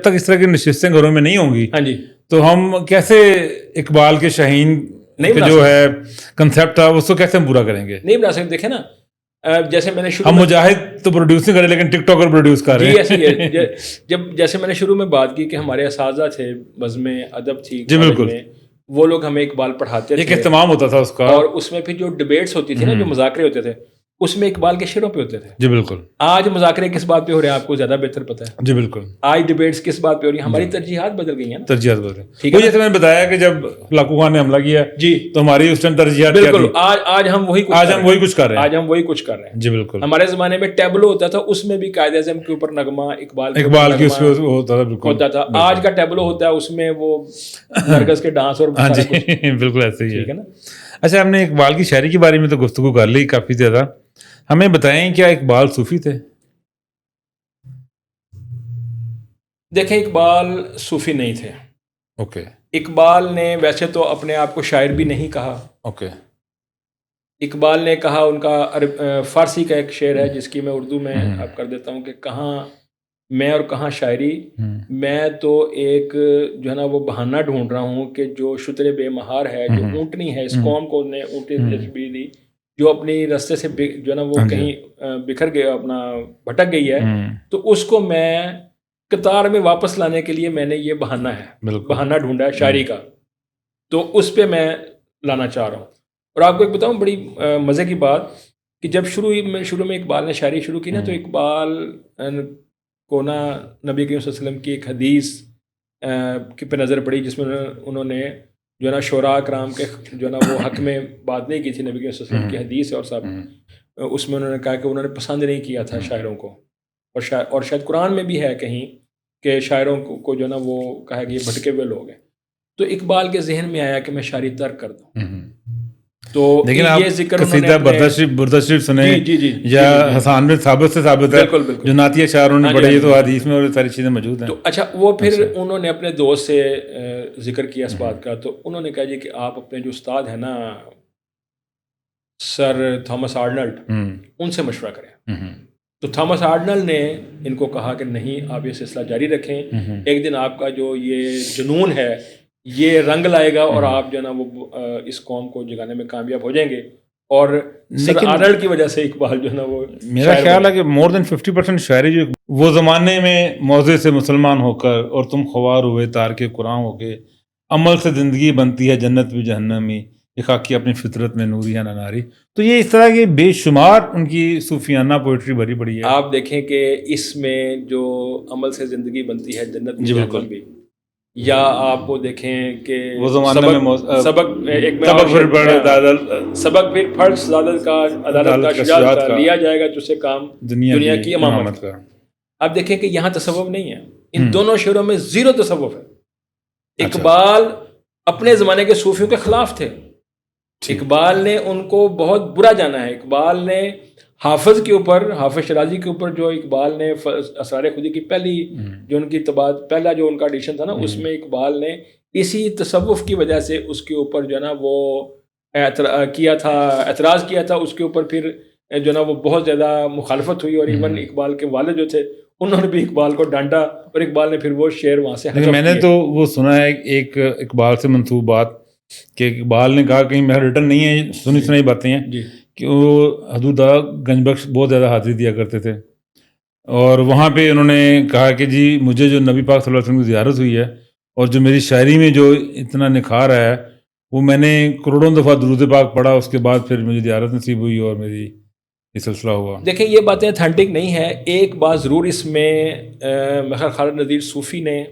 تک اس طرح کی نشستیں گھروں میں نہیں ہوں گی, ہاں جی, تو ہم کیسے اقبال کے شاہین جو ہے کنسیپٹ تھا اس کو کیسے ہم پورا کریں گے؟ نہیں بنا سکتے. دیکھیں نا, جیسے میں نے ہم مجاہد تو پروڈیوس نہیں کر رہے لیکن ٹک ٹاکر پروڈیوس کر رہے ہیں. جی ایسی ہے. جب جیسے میں نے شروع میں بات کی کہ ہمارے اساتذہ تھے, بزم ادب تھی, جی بالکل, وہ لوگ ہمیں اقبال پڑھاتے تھے, ایک اہتمام ہوتا تھا اس کا, اور اس میں پھر جو ڈبیٹس ہوتی تھی نا, جو مذاکرے ہوتے تھے, اس میں اقبال کے شعروں پہ ہوتے تھے. جی بالکل. آج مذاکرے کس بات پہ ہو رہے ہیں آپ کو زیادہ بہتر پتہ ہے. جی بالکل. آج ڈبیٹس کس بات پہ ہو رہی ہیں, ہماری ترجیحات بدل گئی ہیں. ترجیحات بدل گئی. ٹھیک ہے, جیسے میں نے بتایا کہ جب لاکو خان نے حملہ کیا جی, تو ہماری اس ٹائم ترجیحات بالکل آج ہم وہی کچھ کر رہے ہیں. جی بالکل. ہمارے زمانے میں ٹیبلو ہوتا تھا, اس میں بھی قائد اعظم کے اوپر نغمہ اقبال کی ہوتا تھا. آج کا ٹیبلو ہوتا ہے, اس میں وہ نرگس کے ڈانس اور بالکل ایسے ہی ہے نا. اچھا, ہم نے اقبال کی شاعری کے بارے میں تو گفتگو کر لی کافی زیادہ. ہمیں بتائیں کیا اقبال صوفی تھے؟ دیکھیں, اقبال صوفی نہیں تھے. اوکے. اقبال نے ویسے تو اپنے آپ کو شاعر بھی نہیں کہا. اوکے. اقبال نے کہا, ان کا فارسی کا ایک شعر ہے جس کی میں اردو میں آپ کر دیتا ہوں کہ کہاں میں اور کہاں شاعری, میں تو ایک جو ہے نا وہ بہانہ ڈھونڈ رہا ہوں کہ جو شتر بے مہار ہے, جو اونٹنی ہے, اس قوم کو نے اونٹنی تشبیہ دی, جو اپنی رستے سے جو ہے نا وہ کہیں بکھر گیا, اپنا بھٹک گئی ہے, تو اس کو میں قطار میں واپس لانے کے لیے میں نے یہ بہانہ بہانہ ڈھونڈا ہے شاعری کا, تو اس پہ میں لانا چاہ رہا ہوں. اور آپ کو ایک بتاؤں بڑی مزے کی بات, کہ جب شروع میں اقبال نے شاعری شروع کی نا, تو اقبال کو نا نبی کریم صلی اللہ علیہ وسلم کی ایک حدیث کی پہ نظر پڑی، جس میں انہوں نے جو ہے نا شعراء کرام کے جو ہے نا وہ حق میں بات نہیں کی تھی، نبی کے صلی اللہ علیہ وسلم کی حدیث ہے اور سب، اس میں انہوں نے کہا کہ انہوں نے پسند نہیں کیا تھا شاعروں کو، اور شاید قرآن میں بھی ہے کہیں کہ شاعروں کو جو ہے نا وہ کہا کہ یہ بھٹکے ہوئے لوگ ہیں. تو اقبال کے ذہن میں آیا کہ میں شاعری ترک کر دوں. تو لیکن یہ ذکر قصیدہ بردا شریف سنیں یا حسان بن ثابت سے ثابت ہے، جو نعتیہ شاعروں نے پڑھے، تو حدیث میں اور ساری چیزیں موجود ہیں. تو اچھا وہ پھر انہوں نے اپنے دوست سے ذکر کیا اس بات کا، تو انہوں نے کہا جی کہ آپ اپنے جو استاد ہیں نا سر تھامس آرنلڈ، ان سے مشورہ کریں. تو تھامس آرنلڈ نے ان کو کہا کہ نہیں، آپ یہ سلسلہ جاری رکھیں، ایک دن آپ کا جو یہ جنون ہے یہ رنگ لائے گا اور آپ جو ہے نا وہ اس قوم کو جگانے میں کامیاب ہو جائیں گے. اور سر آرنلڈ کی وجہ سے اقبال جو ہے نا وہ، میرا خیال ہے کہ مور دین 50% شاعری جو وہ زمانے میں موضع سے مسلمان ہو کر اور تم خوار ہوئے تارک قرآن ہو کے، عمل سے زندگی بنتی ہے جنت بھی جہنمی، یہ خاکی اپنی فطرت میں نوری ہے نہ ناری. تو یہ اس طرح کی بے شمار ان کی صوفیانہ پوئٹری بھری پڑی ہے. آپ دیکھیں کہ اس میں جو عمل سے زندگی بنتی ہے جنت بھی جہنم بھی، یا آپ کو دیکھیں کہ وہ زمانے میں سبق پھر فرض زادت کا عدالت کا شجاعت کا لیا جائے گا تجھ سے کام دنیا کی امامت کا. آپ دیکھیں کہ یہاں تصوف نہیں ہے، ان دونوں شعروں میں زیرو تصوف ہے. اقبال اپنے زمانے کے صوفیوں کے خلاف تھے، اقبال نے ان کو بہت برا جانا ہے. اقبال نے حافظ کے اوپر، حافظ شرازی کے اوپر جو اقبال نے اسرار خودی کی پہلی جو ان کی پہلا جو ان کا ایڈیشن تھا نا، اس میں اقبال نے اسی تصوف کی وجہ سے اس کے اوپر جو ہے نا وہ اعتراض کیا تھا. اس کے اوپر پھر جو ہے نا وہ بہت زیادہ مخالفت ہوئی، اور ایون اقبال کے والد جو تھے انہوں نے بھی اقبال کو ڈانٹا، اور اقبال نے پھر وہ شعر وہاں سے حذف کیے. میں نے تو وہ سنا ہے ایک اقبال سے منسوب بات کہ اقبال نے کہا، کہیں میرا ریٹرن نہیں ہے، سنی سنائی باتیں ہیں، کہ وہ حضور گنج بخش بہت زیادہ حاضری دیا کرتے تھے، اور وہاں پہ انہوں نے کہا کہ جی مجھے جو نبی پاک صلی اللہ علیہ وسلم کی زیارت ہوئی ہے اور جو میری شاعری میں جو اتنا نکھار آیا ہے، وہ میں نے کروڑوں دفعہ درود پاک پڑھا، اس کے بعد پھر مجھے زیارت نصیب ہوئی اور میری یہ سلسلہ ہوا. دیکھیں یہ باتیں اتھینٹک نہیں ہے. ایک بات ضرور اس میں خالد نذیر صوفی نے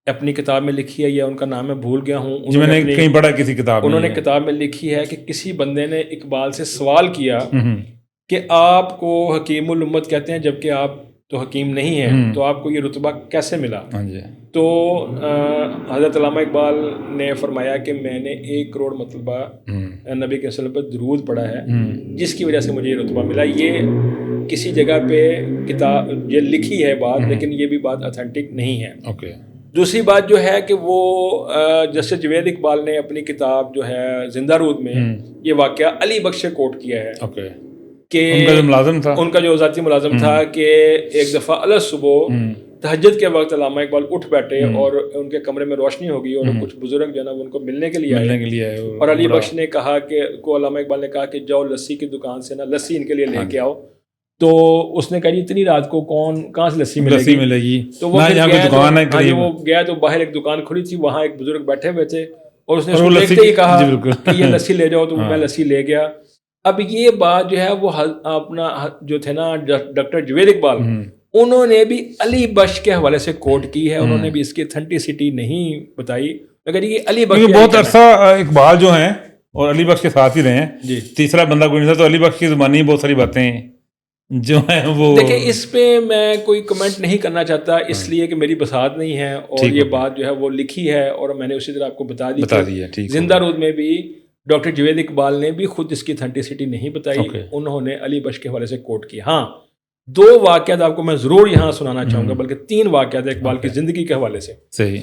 اپنی کتاب میں لکھی ہے، یا ان کا نام میں بھول گیا ہوں، جی میں نے کہیں پڑھا کسی کتاب میں، انہوں نے کتاب میں لکھی ہے کہ کسی بندے نے اقبال سے سوال کیا کہ آپ کو حکیم الامت کہتے ہیں جبکہ آپ تو حکیم نہیں ہیں، تو آپ کو یہ رتبہ کیسے ملا؟ تو حضرت علامہ اقبال نے فرمایا کہ میں نے 1 کروڑ مرتبہ نبی کے وسلم پر درود پڑھا ہے، جس کی وجہ سے مجھے یہ رتبہ ملا. یہ کسی جگہ پہ کتاب یہ لکھی ہے بات، لیکن یہ بھی بات اتھینٹک نہیں ہے. دوسری بات جو ہے کہ وہ جسٹس جوید اقبال نے اپنی کتاب جو ہے زندہ رود میں یہ واقعہ علی بخش سے کوٹ کیا ہے کہ ان کا جو ذاتی ملازم تھا، کہ ایک دفعہ صبح تہجد کے وقت علامہ اقبال اٹھ بیٹھے اور ان کے کمرے میں روشنی ہو گئی، اور کچھ بزرگ جو ہے نا ان کو ملنے کے لیے آئے، اور علی بخش نے کہا کہ علامہ اقبال نے کہا کہ جاؤ لسی کی دکان سے نا لسی ان کے لیے لے کے آؤ. تو اس نے کہا جی اتنی رات کو کہاں سے لسی ملے گی؟ تو وہ گیا تو باہر ایک دکان کھلی تھی، وہاں ایک بزرگ بیٹھے ہوئے تھے، اور اس نے دیکھتے ہی کہا کہ یہ لسی لے جاؤ، تو میں لسی لے گیا. اب یہ بات جو ہے وہ اپنا جو تھے نا ڈاکٹر جوید اقبال، انہوں نے بھی علی بخش کے حوالے سے کوٹ کی ہے، انہوں نے بھی اس کی اتھینٹسٹی نہیں بتائی، مگر یہ علی بخش بہت عرصہ اقبال جو ہیں اور علی بخش کے ساتھ ہی رہے ہیں، تیسرا بندہ کوئی نہیں تھا. تو علی بخش کی زبانی بہت ساری باتیں جو ہیں وہ دیکھیں اس پہ میں کوئی کمنٹ نہیں کرنا چاہتا، اس لیے کہ میری بساط نہیں ہے، اور یہ بات جو ہے وہ لکھی ہے اور میں نے اسی طرح آپ کو بتا دی ہے. زندہ رود میں بھی ڈاکٹر جوید اقبال نے بھی خود اس کی اتھینٹسٹی نہیں بتائی، انہوں نے علی بخش کے حوالے سے کوٹ کی. ہاں 2 واقعات آپ کو میں ضرور یہاں سنانا چاہوں گا، بلکہ 3 واقعات اقبال کی زندگی کے حوالے سے. صحیح.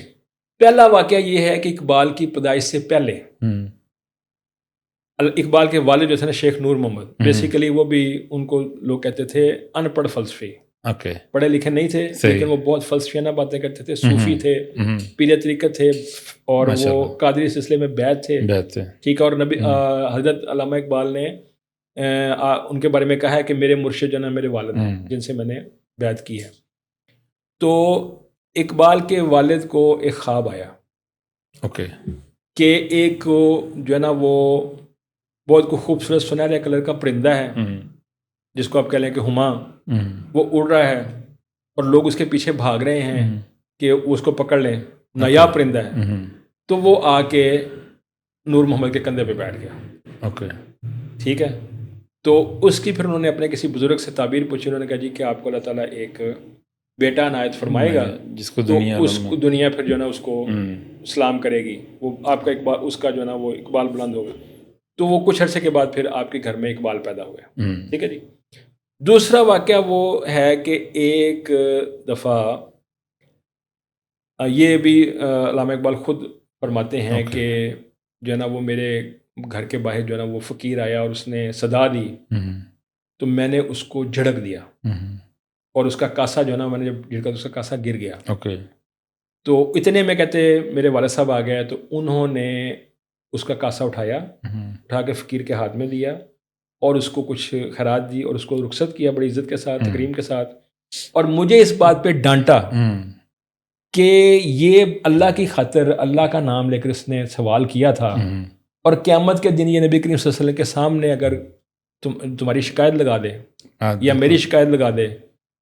پہلا واقعہ یہ ہے کہ اقبال کی پیدائش سے پہلے اقبال کے والد جو تھے نا شیخ نور محمد، بیسیکلی وہ بھی ان کو لوگ کہتے تھے ان پڑھ فلسفی، پڑھے لکھے نہیں تھے، لیکن وہ بہت فلسفیانہ باتیں کرتے تھے، صوفی تھے، پیر طریقت تھے، اور وہ قادری سلسلے میں بیعت تھے. ٹھیک ہے. اور نبی حضرت علامہ اقبال نے ان کے بارے میں کہا ہے کہ میرے مرشد جو نا میرے والد ہیں جن سے میں نے بیعت کی ہے. تو اقبال کے والد کو ایک خواب آیا کہ ایک جو ہے نا وہ بہت کو خوبصورت سنہرے کلر کا پرندہ ہے، جس کو آپ کہہ لیں کہ ہما، وہ اڑ رہا ہے اور لوگ اس کے پیچھے بھاگ رہے ہیں کہ اس کو پکڑ لیں، نایاب پرندہ ہے، تو وہ آ کے نور محمد کے کندھے پہ بیٹھ گیا. اوکے. ٹھیک ہے. تو اس کی پھر انہوں نے اپنے کسی بزرگ سے تعبیر پوچھی. انہوں نے کہا جی کہ آپ کو اللہ تعالیٰ ایک بیٹا عنایت فرمائے گا جس کو تو اس کو دنیا پھر جو ہے نا اس کو سلام کرے گی، وہ آپ کا اقبال، اس کا جو ہے نا وہ اقبال بلند ہوگا. تو وہ کچھ عرصے کے بعد پھر آپ کے گھر میں اقبال پیدا ہوا. ٹھیک ہے جی. دوسرا واقعہ وہ ہے کہ ایک دفعہ یہ بھی علامہ اقبال خود فرماتے ہیں کہ جو ہے نا وہ میرے گھر کے باہر جو ہے نا وہ فقیر آیا اور اس نے صدا دی تو میں نے اس کو جھڑک دیا اور اس کا کاسا جو ہے نا میں نے جب جھڑکا تو اس کا کاسا گر گیا. اوکے. تو اتنے میں کہتے میرے والد صاحب آ گئے تو انہوں نے اس کا کاسا اٹھا کے فقیر کے ہاتھ میں دیا اور اس کو کچھ خیرات دی اور اس کو رخصت کیا بڑی عزت کے ساتھ، تکریم کے ساتھ. اور مجھے اس بات پہ ڈانٹا کہ یہ اللہ کی خاطر اللہ کا نام لے کر اس نے سوال کیا تھا اور قیامت کے دن یہ نبی کریم صلی اللہ علیہ وسلم کے سامنے اگر تمہاری شکایت لگا دے یا میری شکایت لگا دے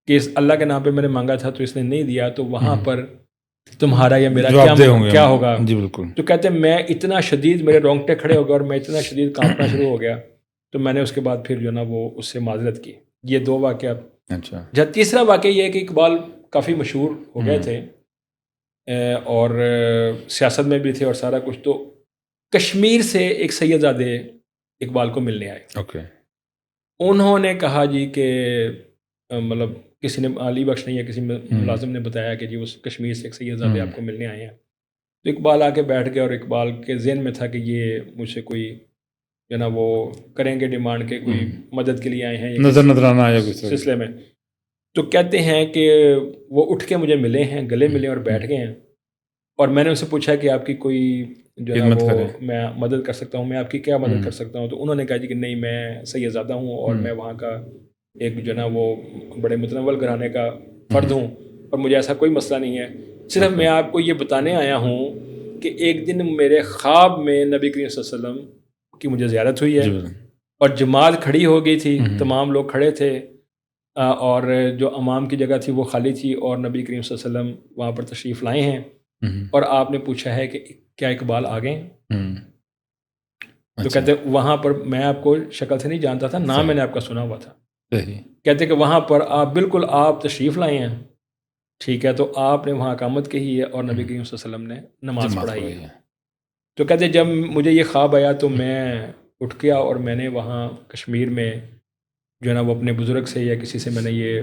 کہ اس اللہ کے نام پہ میں نے مانگا تھا تو اس نے نہیں دیا، تو وہاں پر تمہارا یا میرا کیا ہوگا. جی بالکل. تو کہتے ہیں میں اتنا شدید، میرے رونگٹے کھڑے ہو گئے اور میں اتنا شدید کانپنا شروع ہو گیا. تو میں نے اس کے بعد پھر جو ہے نا وہ اس سے معذرت کی. یہ دو واقعات. اچھا. جب تیسرا واقعہ یہ ہے کہ اقبال کافی مشہور ہو گئے تھے اور سیاست میں بھی تھے اور سارا کچھ. تو کشمیر سے ایک سید زادے اقبال کو ملنے آئے. اوکے. انہوں نے کہا جی کہ مطلب کسی نے، علی بخش نے یا کسی ملازم نے بتایا کہ جی وہ کشمیر سے ایک سید زادے آپ کو ملنے آئے ہیں. تو اقبال آ کے بیٹھ گئے اور اقبال کے ذہن میں تھا کہ یہ مجھ سے کوئی جو ہے نا وہ کریں گے ڈیمانڈ کے کوئی مدد کے لیے آئے ہیں نظرانہ آیا کچھ سلسلے میں. تو کہتے ہیں کہ وہ اٹھ کے مجھے ملے ہیں، گلے ملے اور بیٹھ گئے ہیں. اور میں نے ان سے پوچھا کہ آپ کی کوئی جو ہے وہ میں مدد کر سکتا ہوں، میں آپ کی کیا مدد کر سکتا ہوں. تو انہوں نے کہا جی کہ نہیں، میں سید زادہ ہوں اور میں وہاں کا ایک جو ہے نا وہ بڑے متنول گھرانے کا فرد ہوں اور مجھے ایسا کوئی مسئلہ نہیں ہے. صرف میں آپ کو یہ بتانے آیا ہوں کہ ایک دن میرے خواب میں نبی کریم صلی اللہ علیہ وسلم کی مجھے زیارت ہوئی ہے اور جماعت کھڑی ہو گئی تھی، تمام لوگ کھڑے تھے اور جو امام کی جگہ تھی وہ خالی تھی اور نبی کریم صلی اللہ علیہ وسلم وہاں پر تشریف لائے ہیں اور آپ نے پوچھا ہے کہ کیا اقبال آ گئے. تو کہتے وہاں پر میں آپ کو شکل سے نہیں جانتا تھا، نام میں نے آپ کا سنا ہوا تھا. کہتے کہ وہاں پر آپ تشریف لائے ہیں. ٹھیک ہے. تو آپ نے وہاں اقامت کہی ہے اور نبی کریم صلی اللہ علیہ وسلم نے نماز پڑھائی ہے. تو کہتے جب مجھے یہ خواب آیا تو میں اٹھ گیا اور میں نے وہاں کشمیر میں جو ہے نا وہ اپنے بزرگ سے یا کسی سے میں نے یہ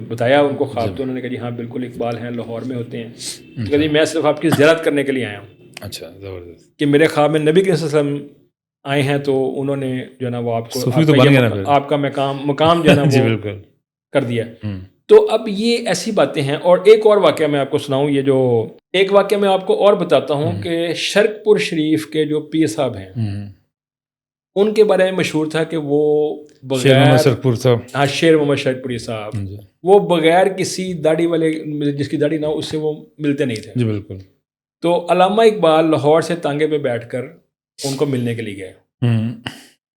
بتایا ان کو خواب. تو انہوں نے کہا جی ہاں بالکل اقبال ہیں، لاہور میں ہوتے ہیں. تو کہا جی میں صرف آپ کی زیارت کرنے کے لیے آیا ہوں. اچھا، زبردست. کہ میرے خواب میں نبی کریم صلی اللہ علیہ وسلم آئے ہیں تو انہوں نے جو ہے نا وہ آپ کو آپ کا مقام جو ہے نا وہ کر دیا. تو اب یہ ایسی باتیں ہیں. اور ایک اور واقعہ میں آپ کو سناؤں. یہ جو ایک واقعہ میں آپ کو اور بتاتا ہوں کہ شرک پور شریف کے جو پیر صاحب ہیں ان کے بارے میں مشہور تھا کہ وہ شیر محمد شرک پوری صاحب وہ بغیر کسی داڑھی والے، جس کی داڑھی نہ ہو اس سے وہ ملتے نہیں تھے. جی بالکل. تو علامہ اقبال لاہور سے تانگے پہ بیٹھ کر ان کو ملنے کے لیے گئے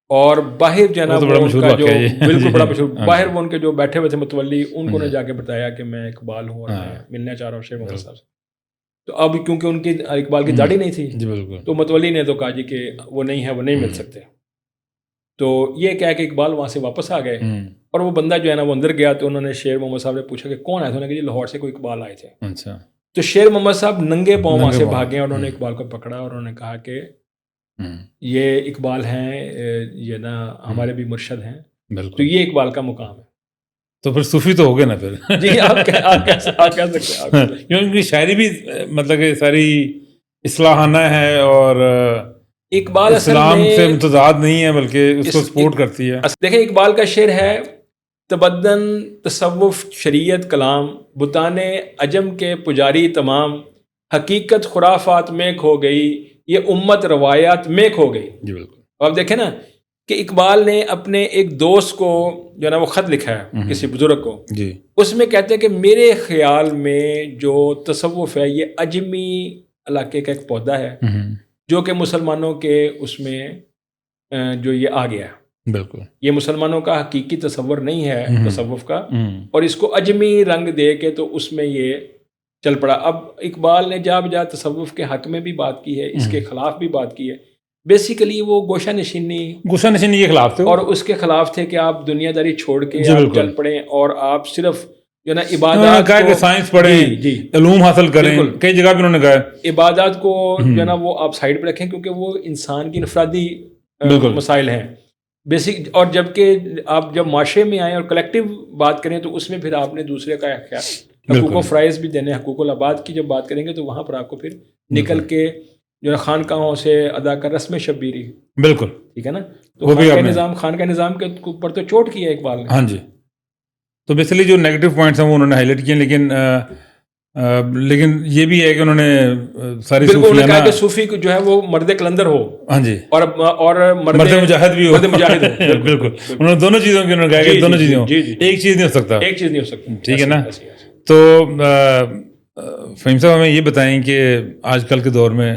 اور باہر جو ہے نا بالکل بڑا مشہور باہر وہ ان کے جو بیٹھے ہوئے تھے متولی، ان کو نے جا کے بتایا کہ میں اقبال ہوں اور میں ملنا چاہ رہا ہوں شیر محمد صاحب سے. تو اب کیونکہ ان کی اقبال کی داڑھی نہیں تھی تو متولی نے تو کہا جی کہ وہ نہیں ہے، وہ نہیں مل سکتے. تو یہ کہہ کہ اقبال وہاں سے واپس آ گئے اور وہ بندہ جو ہے نا وہ اندر گیا. تو انہوں نے شیر محمد صاحب نے پوچھا کہ کون آئے تھے؟ انہوں نے کہا جی لاہور سے کوئی اقبال آئے تھے. اچھا. تو شیر محمد صاحب ننگے پاؤں وہاں سے بھاگے اور انہوں نے اقبال کو پکڑا اور انہوں نے کہا کہ یہ اقبال ہیں، یہ نا ہمارے بھی مرشد ہیں. تو یہ اقبال کا مقام ہے. تو پھر صوفی تو ہو گئے نا پھر. جی آپ کہہ سکتے ہیں. کیونکہ شاعری بھی مطلب کہ ساری اصلاحانہ ہے اور اقبال اسلام سے متضاد نہیں ہے بلکہ اس کو سپورٹ کرتی ہے. دیکھیں اقبال کا شعر ہے تبدن تصوف شریعت کلام بتانے عجم کے پجاری تمام حقیقت خرافات میں کھو گئی یہ امت روایات میں کھو گئی. جی بالکل. اب دیکھیں نا کہ اقبال نے اپنے ایک دوست کو جو ہے نا وہ خط لکھا ہے کسی بزرگ کو. جی. اس میں کہتے ہیں کہ میرے خیال میں جو تصوف ہے یہ اجمی علاقے کا ایک پودا ہے جو کہ مسلمانوں کے اس میں جو یہ آ گیا ہے. بالکل. یہ مسلمانوں کا حقیقی تصور نہیں ہے تصوف کا، اور اس کو اجمی رنگ دے کے تو اس میں یہ چل پڑا. اب اقبال نے جا بجا تصوف کے حق میں بھی بات کی ہے, اس کے خلاف بھی بات کی ہے. بیسیکلی وہ گوشہ نشینی کے خلاف تھے, اور اس کے خلاف تھے کہ آپ دنیا داری چھوڑ کے آپ چل پڑیں اور آپ صرف جو نا عبادات کو سائنس پڑھیں, علوم حاصل کریں. کئی جگہ پہ انہوں نے کہا عبادات کو جو نا وہ آپ سائڈ پہ رکھیں کیونکہ وہ انسان کی انفرادی مسائل ہیں بیسک. اور جبکہ آپ جب معاشرے میں آئیں اور کلیکٹیو بات کریں تو اس میں پھر آپ نے دوسرے کا خیال حقوق و فرائض بھی دینے. حقوق العباد کی جب بات کریں گے تو وہاں پر آپ کو پھر نکل کے جو ہے خانقاہوں سے ادا کر رسم شبیری. بالکل ٹھیک ہے نا. تو خان کا نظام کے اوپر تو چوٹ کی ہے اقبال نے. ہاں جی. تو بیسیکلی جو نیگیٹو پوائنٹس ہیں وہ انہوں نے ہائی لائٹ کیے, لیکن یہ بھی ہے کہ انہوں نے ساری کہا کہ صوفی جو ہے وہ مرد کلندر ہو. ہاں جی. اور مرد مجاہد بھی ہو. مجاہد ہو. بالکل. انہوں نے دونوں چیزوں کی انہوں نے کہا کہ دونوں چیزیں ہوں, ایک چیز نہیں ہو سکتا. ایک چیز نہیں ہو سکتی. ٹھیک ہے نا. تو فہیم صاحب ہمیں یہ بتائیں کہ آج کل کے دور میں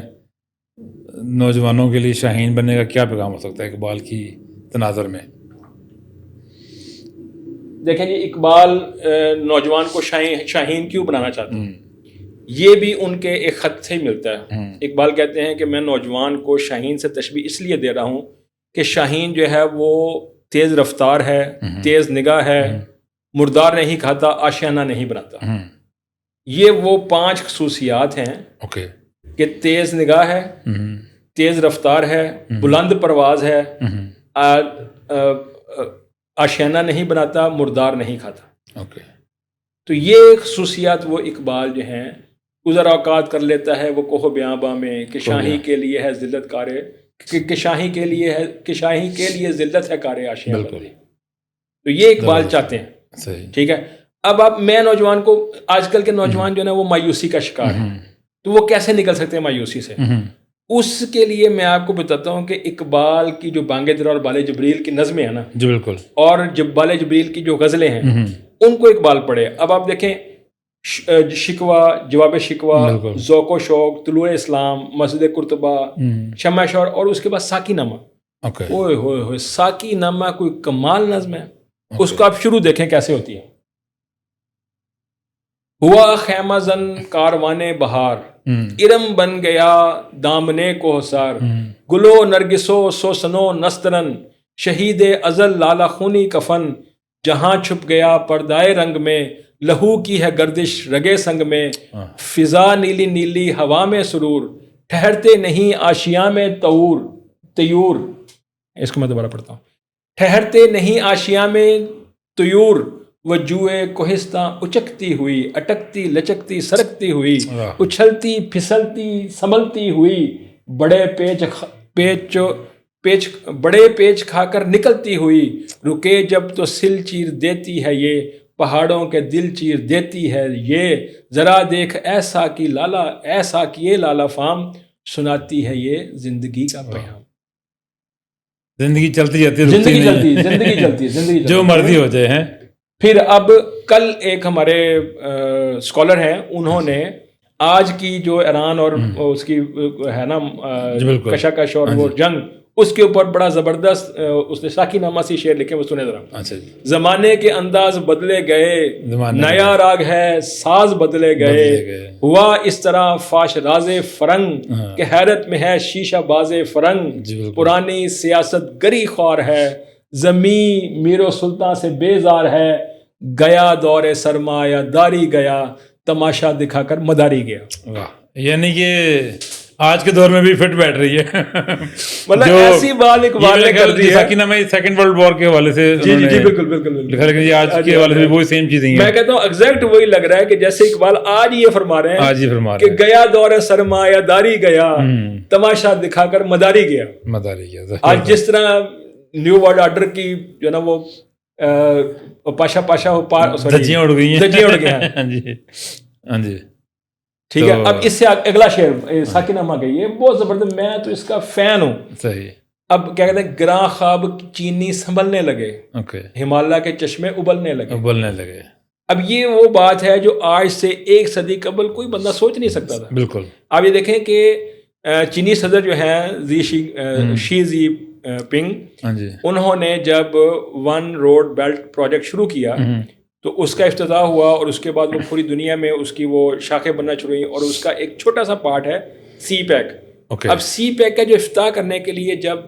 نوجوانوں کے لیے شاہین بننے کا کیا پیغام ہو سکتا ہے اقبال کی تناظر میں؟ دیکھیں جی, اقبال نوجوان کو شاہین کیوں بنانا چاہتے ہیں, یہ بھی ان کے ایک خط سے ہی ملتا ہے. اقبال کہتے ہیں کہ میں نوجوان کو شاہین سے تشبیہ اس لیے دے رہا ہوں کہ شاہین جو ہے وہ تیز رفتار ہے, تیز نگاہ ہے, مردار نہیں کھاتا, آشیانہ نہیں بناتا. یہ وہ 5 خصوصیات ہیں کہ تیز نگاہ ہے, تیز رفتار ہے, بلند پرواز ہے, آشیانہ نہیں بناتا, مردار نہیں کھاتا. تو یہ خصوصیات وہ اقبال جو ہیں گزر اوقات کر لیتا ہے وہ کوہ بیاباں میں کہ شاہی کے لیے ہے ذلت کارے, کہ شاہی کے لیے ذلت ہے کارے آشیاں بندی. تو یہ اقبال چاہتے ہیں. ٹھیک ہے. اب میں نوجوان کو, آج کل کے نوجوان جو ہے نا وہ مایوسی کا شکار ہیں, تو وہ کیسے نکل سکتے ہیں مایوسی سے؟ اس کے لیے میں آپ کو بتاتا ہوں کہ اقبال کی جو بانگ درا اور بال جبریل کی نظمیں ہیں نا, جی بالکل, اور جب بال جبریل کی جو غزلیں ہیں ان کو اقبال پڑھے. اب آپ دیکھیں شکوہ, جواب شکوہ, ذوق و شوق, طلوع اسلام, مسجد قرطبہ, شمع شور, اور اس کے بعد ساکی نامہ. اوئے ہوئے ہوئے, ساکی نامہ کوئی کمال نظم ہے. اس کو آپ شروع دیکھیں کیسے ہوتی ہے. ہوا خیمہ زن کاروانے بہار, ارم بن گیا دامنے کوہسار, گلو نرگسو سوسنو نسترن, شہید ازل لالا خونی کفن, جہاں چھپ گیا پردائے رنگ میں, لہو کی ہے گردش رگے سنگ میں, فضا نیلی نیلی ہوا میں سرور, ٹھہرتے نہیں آشیاں میں طیور. اس کو میں دوبارہ پڑھتا ہوں. ٹھہرتے نہیں آشیاں میں طیور, وجوہ کوہستاں اچکتی ہوئی, اٹکتی لچکتی سرکتی ہوئی, اچھلتی پھسلتی سنبھلتی ہوئی, بڑے پیچ کھا کر نکلتی ہوئی, رکے جب تو سل چیر دیتی ہے یہ, پہاڑوں کے دل چیر دیتی ہے یہ, ذرا دیکھ ایسا کی لالا, ایسا کیے لالا فام, سناتی ہے یہ زندگی کا پیغام. زندگی چلتی جاتی ہے, زندگی چلتی جو مرضی ہو جائے ہیں. پھر اب کل ایک ہمارے اسکالر ہیں, انہوں نے آج کی جو ایران اور اس کی ہے نا کشاکش اور وہ جنگ, اس کے اوپر بڑا زبردست اس نے ساکی نامہ سے شعر لکھے, وہ سنے ذرا. زمانے کے انداز بدلے گئے, نیا راگ ہے ساز بدلے گئے, ہوا اس طرح فاش راز فرنگ, کہ حیرت میں ہے شیشہ باز فرنگ, پرانی سیاست گری خوار ہے, زمین میر و سلطان سے بیزار ہے, گیا دور سرمایہ داری گیا, تماشا دکھا کر مداری گیا. یعنی کہ آج کے دور میں بھی فٹ بیٹھ رہی ہے. مطلب ایسی بات اقبال نے کر دی ہے. ساکی نامہ سیکنڈ ورلڈ وار کے حوالے سے جی بالکل لکھا, لیکن یہ آج کے حوالے سے وہی سیم چیزیں ہیں. میں کہتا ہوں ایگزیکٹ وہی لگ رہا ہے کہ جیسے اقبال آج یہ فرما رہے ہیں کہ گیا دور سرمایہ داری گیا, تماشا دکھا کر مداری گیا. آج جس طرح نیو ورلڈ آرڈر کی جو نا وہ پاشا دھجیاں اڑ گئی ہیں. ہاں جی ٹھیک ہے. اب اس سے اگلا شعر ساکی نامہ کا یہ بہت زبردست, میں تو اس کا فین ہوں. صحیح. اب کیا کہتے ہیں, گراں خواب چینی سنبھلنے لگے, ہمالیہ کے چشمے ابلنے لگے. اب یہ وہ بات ہے جو آج سے 1 صدی قبل کوئی بندہ سوچ نہیں سکتا تھا. بالکل. آپ یہ دیکھیں کہ چینی صدر جو ہیں شی زی پنگ, انہوں نے جب 1 روڈ بیلٹ پروجیکٹ شروع کیا تو اس کا افتتاح ہوا اور اس کے بعد وہ پوری دنیا میں اس کی وہ شاخیں بننا شروع ہوئیں اور اس کا ایک چھوٹا سا پارٹ ہے سی پیک. اب سی پیک کا جو افتتاح کرنے کے لیے جب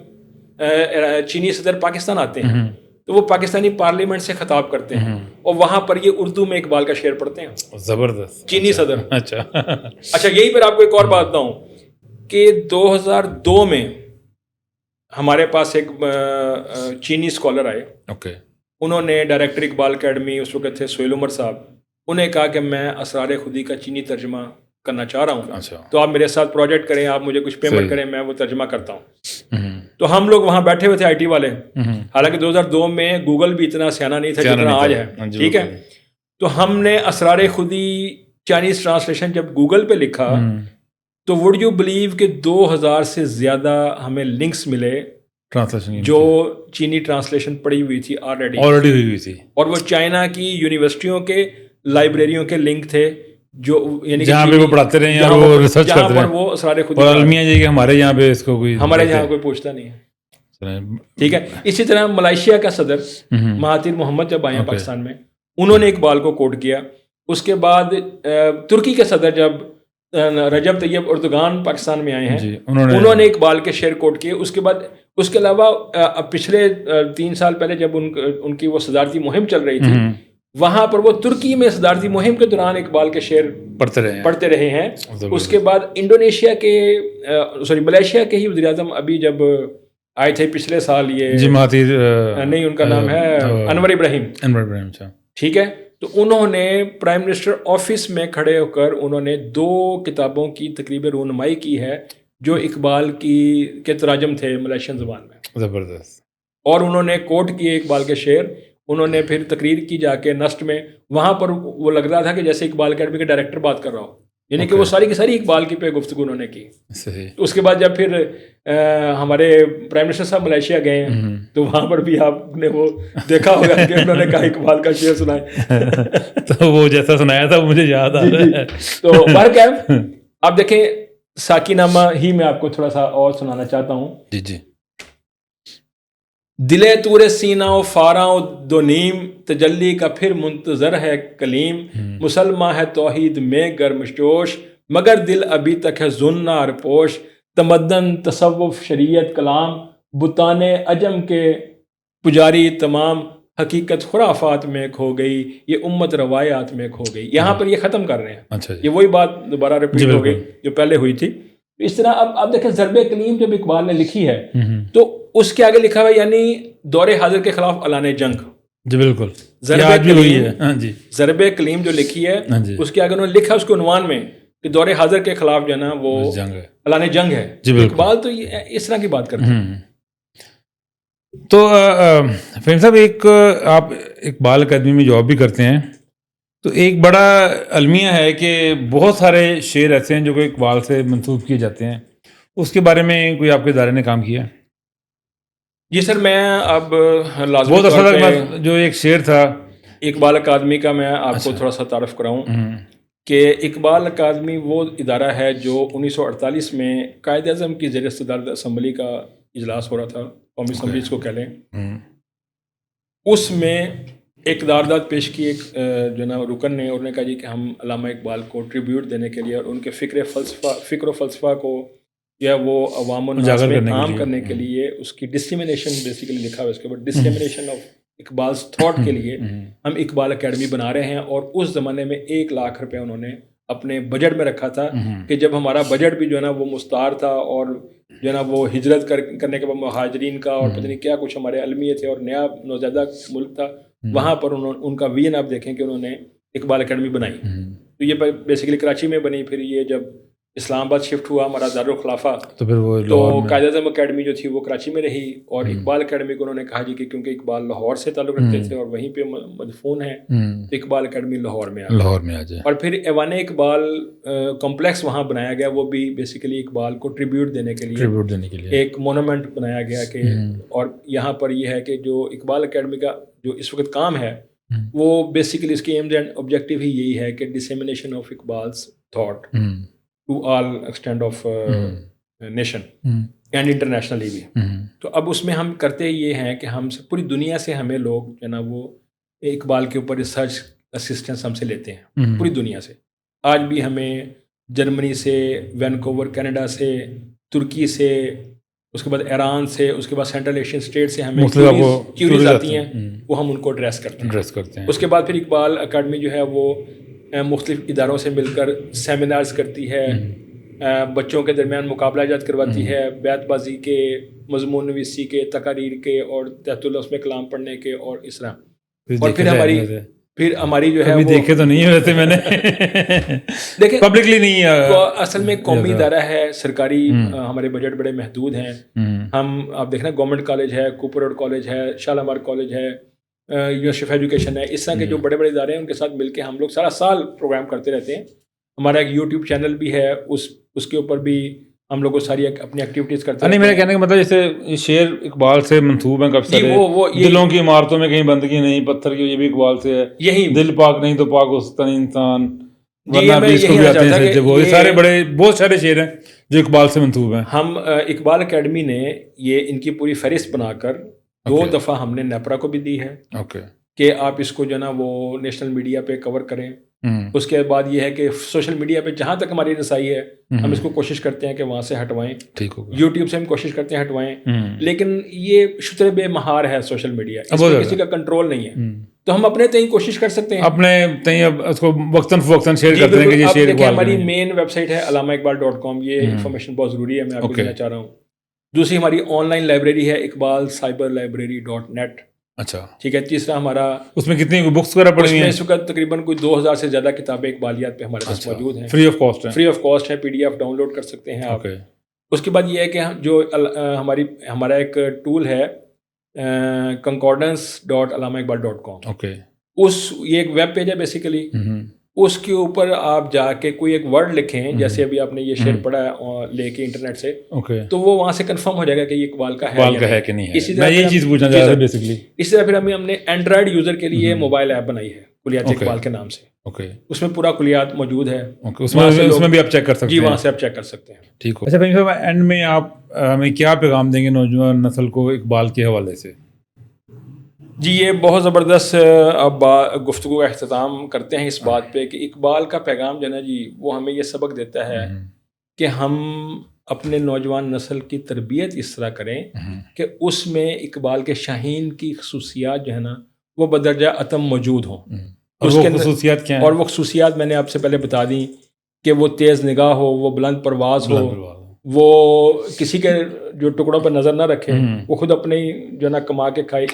چینی صدر پاکستان آتے ہیں تو وہ پاکستانی پارلیمنٹ سے خطاب کرتے ہیں اور وہاں پر یہ اردو میں اقبال کا شعر پڑھتے ہیں. زبردست. چینی صدر. اچھا یہی پر آپ کو ایک اور بات بتاؤں کہ 2002 میں ہمارے پاس ایک چینی اسکالر آئے. انہوں نے ڈائریکٹر اقبال اکیڈمی اس وقت تھے سہیل عمر صاحب. انہیں کہا کہ میں اسرار خودی کا چینی ترجمہ کرنا چاہ رہا ہوں, تو آپ میرے ساتھ پروجیکٹ کریں, آپ مجھے کچھ پیمنٹ کریں, میں وہ ترجمہ کرتا ہوں. تو ہم لوگ وہاں بیٹھے ہوئے تھے آئی ٹی والے, حالانکہ 2002 میں گوگل بھی اتنا سیاح نہیں تھا جتنا آج ہے, ٹھیک ہے. تو ہم نے اسرار خودی چائنیز ٹرانسلیشن جب گوگل پہ لکھا تو وڈ یو بلیو کہ 2000 سے زیادہ ہمیں لنکس ملے جو چینی ٹرانسلیشن پڑی ہوئی تھی آلریڈی ہوئی تھی, اور وہ چائنا کی یونیورسٹیوں کے لائبریریوں کے لنک تھے جو یعنی جہاں پہ وہ پڑھاتے رہے ہیں اور وہ ریسرچ کرتے رہے. وہ اسرار خودی اور المیہ جی کہ ہمارے یہاں پہ اس کو کوئی پوچھتا نہیں ہے, ٹھیک ہے. اسی طرح ملائیشیا کا صدر مہاتیر محمد جب آئے پاکستان میں, انہوں نے اقبال کو کوٹ کیا. اس کے بعد ترکی کے صدر جب رجب طیب اردوغان پاکستان میں آئے ہیں, انہوں نے اقبال کے شعر کوٹ کیے. اس کے بعد اس کے علاوہ پچھلے 3 سال پہلے جب ان کی وہ صدارتی مہم چل رہی تھی, وہاں پر وہ ترکی میں صدارتی مہم کے دوران اقبال کے شعر پڑھتے رہے ہیں. اس کے بعد انڈونیشیا کے ملائیشیا کے ہی وزیر اعظم ابھی جب آئے تھے پچھلے سال, یہ نہیں ان کا نام ہے انور ابراہیم, ٹھیک ہے. تو انہوں نے پرائم منسٹر آفس میں کھڑے ہو کر انہوں نے 2 کتابوں کی تقریباً رونمائی کی ہے جو اقبال کے تراجم تھے ملائیشین زبان میں. زبردست. اور انہوں نے کوٹ کیے اقبال کے شعر. انہوں نے پھر تقریر کی جا کے نسٹ میں, وہاں پر وہ لگ رہا تھا کہ جیسے اقبال اکیڈمی کے ڈائریکٹر بات کر رہا ہو, یعنی کہ وہ ساری کی ساری اقبال کی پہ گفتگو انہوں نے کی. اس کے بعد جب پھر ہمارے پرائم منسٹر صاحب ملائیشیا گئے ہیں تو وہاں پر بھی آپ نے وہ دیکھا ہوگا کہ انہوں نے کہا اقبال کا شعر سنائے, تو وہ جیسا سنایا تھا مجھے یاد آ رہا ہے. تو برکیف آپ دیکھیں ساکی نامہ ہی میں آپ کو تھوڑا سا اور سنانا چاہتا ہوں. جی. دلے تور سینہ و فاراں و دو نیم, تجلی کا پھر منتظر ہے کلیم. مسلمہ ہے توحید میں گرم جوش, مگر دل ابھی تک ہے زنار پوش. تمدن تصوف شریعت کلام, بتانے عجم کے پجاری تمام. حقیقت خرافات میں کھو گئی, یہ امت روایات میں کھو گئی. یہاں پر یہ ختم کر رہے ہیں, یہ وہی بات دوبارہ ریپیٹ ہو گئی جو پہلے ہوئی تھی. اس طرح اب آپ دیکھیں ضرب کلیم جب اقبال نے لکھی ہے تو اس کے آگے لکھا ہوا یعنی دور حاضر کے خلاف اعلان جنگ. جی بالکل, ضرب کلیم جو لکھی ہے اس کے آگے انہوں نے لکھا اس کے عنوان میں کہ دور حاضر کے خلاف جو ہے نا وہ اعلان جنگ ہے. اقبال تو اس طرح کی بات کرتے ہیں. تو فہیم صاحب, ایک آپ اقبال اکیڈمی میں جاب بھی کرتے ہیں, تو ایک بڑا المیہ ہے کہ بہت سارے شعر ایسے ہیں جو کہ اقبال سے منسوب کیے جاتے ہیں, اس کے بارے میں کوئی آپ کے ادارے نے کام کیا ہے؟ جی سر, میں اب لازمی بہت اچھا جو ایک شعر تھا اقبال اکیڈمی کا, میں آپ کو تھوڑا سا تعارف کراؤں کہ اقبال اکیڈمی وہ ادارہ ہے جو 1948 میں قائد اعظم کی زیر صدارت اسمبلی کا اجلاس ہو رہا تھا, قومی اسمبلی اس کو کہہ لیں. اس میں ایک قرارداد پیش کی ایک جو نا رکن نے, انہوں نے کہا جی کہ ہم علامہ اقبال کو ٹریبیوٹ دینے کے لیے اور ان کے فکر و فلسفہ کو یا وہ عوام الناس میں عام کرنے کے لیے اس کی ڈسیمینیشن بیسیکلی لکھا ہوا ہے اس کے بعد ڈسیمینیشن آف اقبال's تھاٹ کے لیے ہم اقبال اکیڈمی بنا رہے ہیں. اور اس زمانے میں 1 لاکھ روپے انہوں نے اپنے بجٹ میں رکھا تھا کہ جب ہمارا بجٹ بھی جو ہے نا وہ مستعار تھا اور جو ہے نا وہ ہجرت کرنے کے بعد مہاجرین کا اور پتہ نہیں کیا کچھ ہمارے المیہ تھے اور نیا نوزائیدہ ملک تھا, وہاں پر ان کا وین آپ دیکھیں کہ انہوں نے اقبال اکیڈمی بنائی. تو یہ بیسیکلی کراچی میں بنی. پھر یہ جب اسلام آباد شفٹ ہوا ہمارا دارالخلافہ تو قائد اعظم اکیڈمی جو تھی وہ کراچی میں رہی. اور اقبال اکیڈمی کو انہوں نے کہا جی کہ کیونکہ اقبال لاہور سے تعلق رکھتے تھے اور وہیں پہ مدفون ہیں تو اقبال اکیڈمی لاہور میں آ جائے. اور پھر ایوان اقبال کمپلیکس وہاں بنایا گیا, وہ بھی بیسیکلی اقبال کو ٹریبیوٹ دینے کے لیے ایک مونومنٹ بنایا گیا کہ. اور یہاں پر یہ ہے کہ جو اقبال اکیڈمی کا جو اس وقت کام ہے وہ بیسیکلی اس کی ایمز اینڈ آبجیکٹیو ہی یہی ہے کہ dissemination of Iqbal's thought to all extent of nation and internationally بھی. تو اب اس میں ہم کرتے یہ ہیں کہ ہم پوری دنیا سے ہمیں لوگ جو ہے نا وہ اقبال کے اوپر ریسرچ اسسٹنس ہم سے لیتے ہیں پوری دنیا سے. آج بھی ہمیں جرمنی سے، وینکوور کینیڈا سے، ترکی سے، اس کے بعد ایران سے، اس کے بعد سینٹرل ایشین اسٹیٹ سے ہمیں کیوریز آتی ہیں، وہ ہم ان کو ایڈریس کرتے ہیں. اس کے بعد پھر اقبال اکیڈمی جو ہے وہ مختلف اداروں سے مل کر سیمینارز کرتی ہے، بچوں کے درمیان مقابلہ جات کرواتی ہے، بیت بازی کے، مضمون نویسی کے، تقاریر کے، اور تحت اللہ اس میں کلام پڑھنے کے، اور اس طرح. اور پھر ہماری جو ہے دیکھے تو نہیں ویسے میں نے دیکھیں پبلکلی نہیں، اصل میں قومی ادارہ ہے، سرکاری، ہمارے بجٹ بڑے محدود ہیں. ہم آپ دیکھنا گورنمنٹ کالج ہے، کوپر روڈ کالج ہے، شالامار کالج ہے، یونیورسٹی آف ایجوکیشن ہے، اس طرح کے جو بڑے بڑے ادارے ہیں ان کے ساتھ مل کے ہم لوگ سارا سال پروگرام کرتے رہتے ہیں. ہمارا ایک یوٹیوب چینل بھی ہے، اس کے اوپر بھی ہم لوگ ساری اپنی ایکٹیویٹیز کرتے ہیں. نہیں، میرے کہنے کا مطلب جیسے یہ شعر اقبال سے منسوب ہیں کب سارے، دلوں کی عمارتوں میں کہیں بندگی نہیں، پتھر کی، یہ بھی اقبال سے ہے. یہی دل پاک نہیں تو پاک ہوتا نہیں انسان، ورنہ بھی اس کو بھی آتے ہیں. یہ سارے بڑے بہت سارے شعر ہیں جو اقبال سے منسوب ہیں. ہم اقبال اکیڈمی نے یہ ان کی پوری فہرست بنا کر 2 دفعہ ہم نے نیپرا کو بھی دی ہے کہ آپ اس کو جو ہے نا وہ نیشنل میڈیا پہ کور کریں. اس کے بعد یہ ہے کہ سوشل میڈیا پہ جہاں تک ہماری رسائی ہے ہم اس کو کوشش کرتے ہیں کہ وہاں سے ہٹوائیں. یوٹیوب سے ہم کوشش کرتے ہیں ہٹوائیں، لیکن یہ شتر بے مہار ہے سوشل میڈیا، اس میں کسی کا کنٹرول نہیں ہے. تو ہم اپنے تئیں کوشش کر سکتے ہیں، اپنے تئیں اس کو وقتاً فوقتاً شیئر کرتے ہیں کہ یہ شعر اقبال. ہماری مین ویب سائٹ ہے علامہاقبال.com، یہ انفارمیشن بہت ضروری ہے، میں آپ کو دینا چاہ رہا ہوں. دوسری ہماری آن لائن لائبریری ہے iqbalcyberlibrary.net. اچھا ٹھیک ہے. تیسرا ہمارا، اس میں کتنی بکس وغیرہ پڑھی ہیں؟ اس وقت تقریباً کوئی 2000 سے زیادہ کتابیں اقبالیات پہ ہمارے پاس موجود ہیں، فری آف کاسٹ ہے. PDF ڈاؤن لوڈ کر سکتے ہیں آپ. اس کے بعد یہ ہے کہ جو ہمارا ایک ٹول ہے concordance.allamaaqbal.com. یہ ایک ویب پیج ہے بیسیکلی. اس کے اوپر آپ جا کے کوئی ایک ورڈ لکھیں، جیسے ابھی آپ نے یہ شعر پڑھا ہے لے کے انٹرنیٹ سے، تو وہ وہاں سے کنفرم ہو جائے گا کہ یہ اقبال کا ہے کہ نہیں ہے. میں یہ چیز پوچھنا چاہ رہا تھا بیسیکلی. اسی طرح پھر ہم نے اینڈرائڈ یوزر کے لیے موبائل ایپ بنائی ہے کلیات اقبال کے نام سے. اس میں پورا کلیات موجود ہے، اس میں بھی آپ چیک کر سکتے ہیں. جی وہاں سے آپ چیک کر سکتے ہیں. ٹھیک ہے. اچھا فہیم صاحب، اینڈ میں آپ ہمیں کیا پیغام دیں گے نوجوان نسل کو اقبال کے حوالے سے؟ جی یہ بہت زبردست اب گفتگو کا اختتام کرتے ہیں اس بات پہ کہ اقبال کا پیغام جو ہے نا جی وہ ہمیں یہ سبق دیتا ہے کہ ہم اپنے نوجوان نسل کی تربیت اس طرح کریں کہ اس میں اقبال کے شاہین کی خصوصیات جو ہے نا وہ بدرجہ عتم موجود ہوں. اس کے خصوصیات کیا ہیں؟ اور وہ خصوصیات میں نے آپ سے پہلے بتا دیں کہ وہ تیز نگاہ ہو، وہ بلند پرواز ہو، وہ کسی کے جو ٹکڑوں پر نظر نہ رکھے، وہ خود اپنے جو نا کما کے کھائے،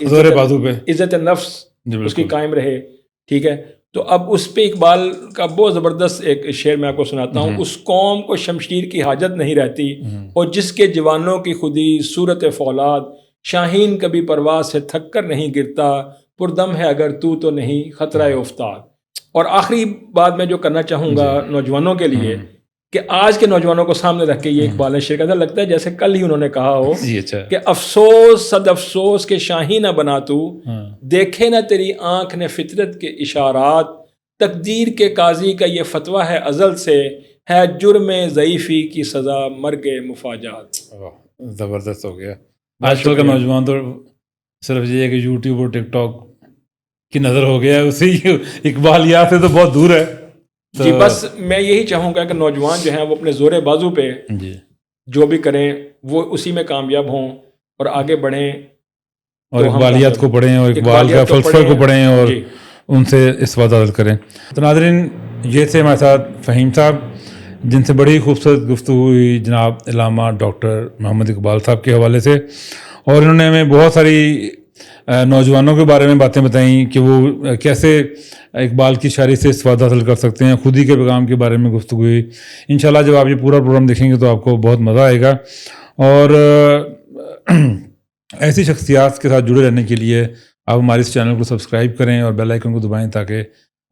عزت نفس اس کی قائم رہے. ٹھیک ہے. تو اب اس پہ اقبال کا بہت زبردست ایک شعر میں آپ کو سناتا ہوں. اس قوم کو شمشیر کی حاجت نہیں رہتی، اور جس کے جوانوں کی خودی صورت فولاد، شاہین کبھی پرواز سے تھک کر نہیں گرتا، پردم ہے اگر تو نہیں خطرہ افتاد. اور آخری بات میں جو کرنا چاہوں گا نوجوانوں کے لیے کہ آج کے نوجوانوں کو سامنے رکھ کے یہ اقبال نے شعر کہا، لگتا ہے جیسے کل ہی انہوں نے کہا ہو کہ افسوس صد افسوس کے شاہی نہ بنا تو، دیکھے نہ تیری آنکھ نے فطرت کے اشارات، تقدیر کے قاضی کا یہ فتویٰ ہے ازل سے، ہے جرم ضعیفی کی سزا مرگ مفاجات. زبردست ہو گیا. آج کل کا نوجوان تو صرف یہ ہے کہ یوٹیوب اور ٹک ٹاک کی نظر ہو گیا ہے، اسی اقبالیات سے تو بہت دور ہے. جی بس میں یہی چاہوں گا کہ نوجوان جو ہیں وہ اپنے زور بازو پہ جو بھی کریں وہ اسی میں کامیاب ہوں اور آگے بڑھیں، اور اقبالیات کو پڑھیں اور اقبال کا فلسفہ کو پڑھیں اور ان سے استفادہ حاصل کریں. تو ناظرین، یہ تھے ہمارے ساتھ فہیم صاحب، جن سے بڑی خوبصورت گفتگو ہوئی جناب علامہ ڈاکٹر محمد اقبال صاحب کے حوالے سے، اور انہوں نے ہمیں بہت ساری نوجوانوں کے بارے میں باتیں بتائیں کہ وہ کیسے اقبال کی شاعری سے استفادہ حاصل کر سکتے ہیں. خودی کے پیغام کے بارے میں گفتگو ہوئی. انشاءاللہ جب آپ یہ پورا پروگرام دیکھیں گے تو آپ کو بہت مزہ آئے گا. اور ایسی شخصیات کے ساتھ جڑے رہنے کے لیے آپ ہمارے اس چینل کو سبسکرائب کریں اور بیل آئیکن کو دبائیں تاکہ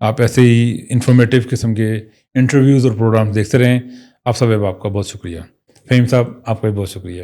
آپ ایسے ہی انفارمیٹیو قسم کے انٹرویوز اور پروگرامز دیکھتے رہیں. آپ سب آپ کا بہت شکریہ. فہیم صاحب آپ کا بھی بہت شکریہ.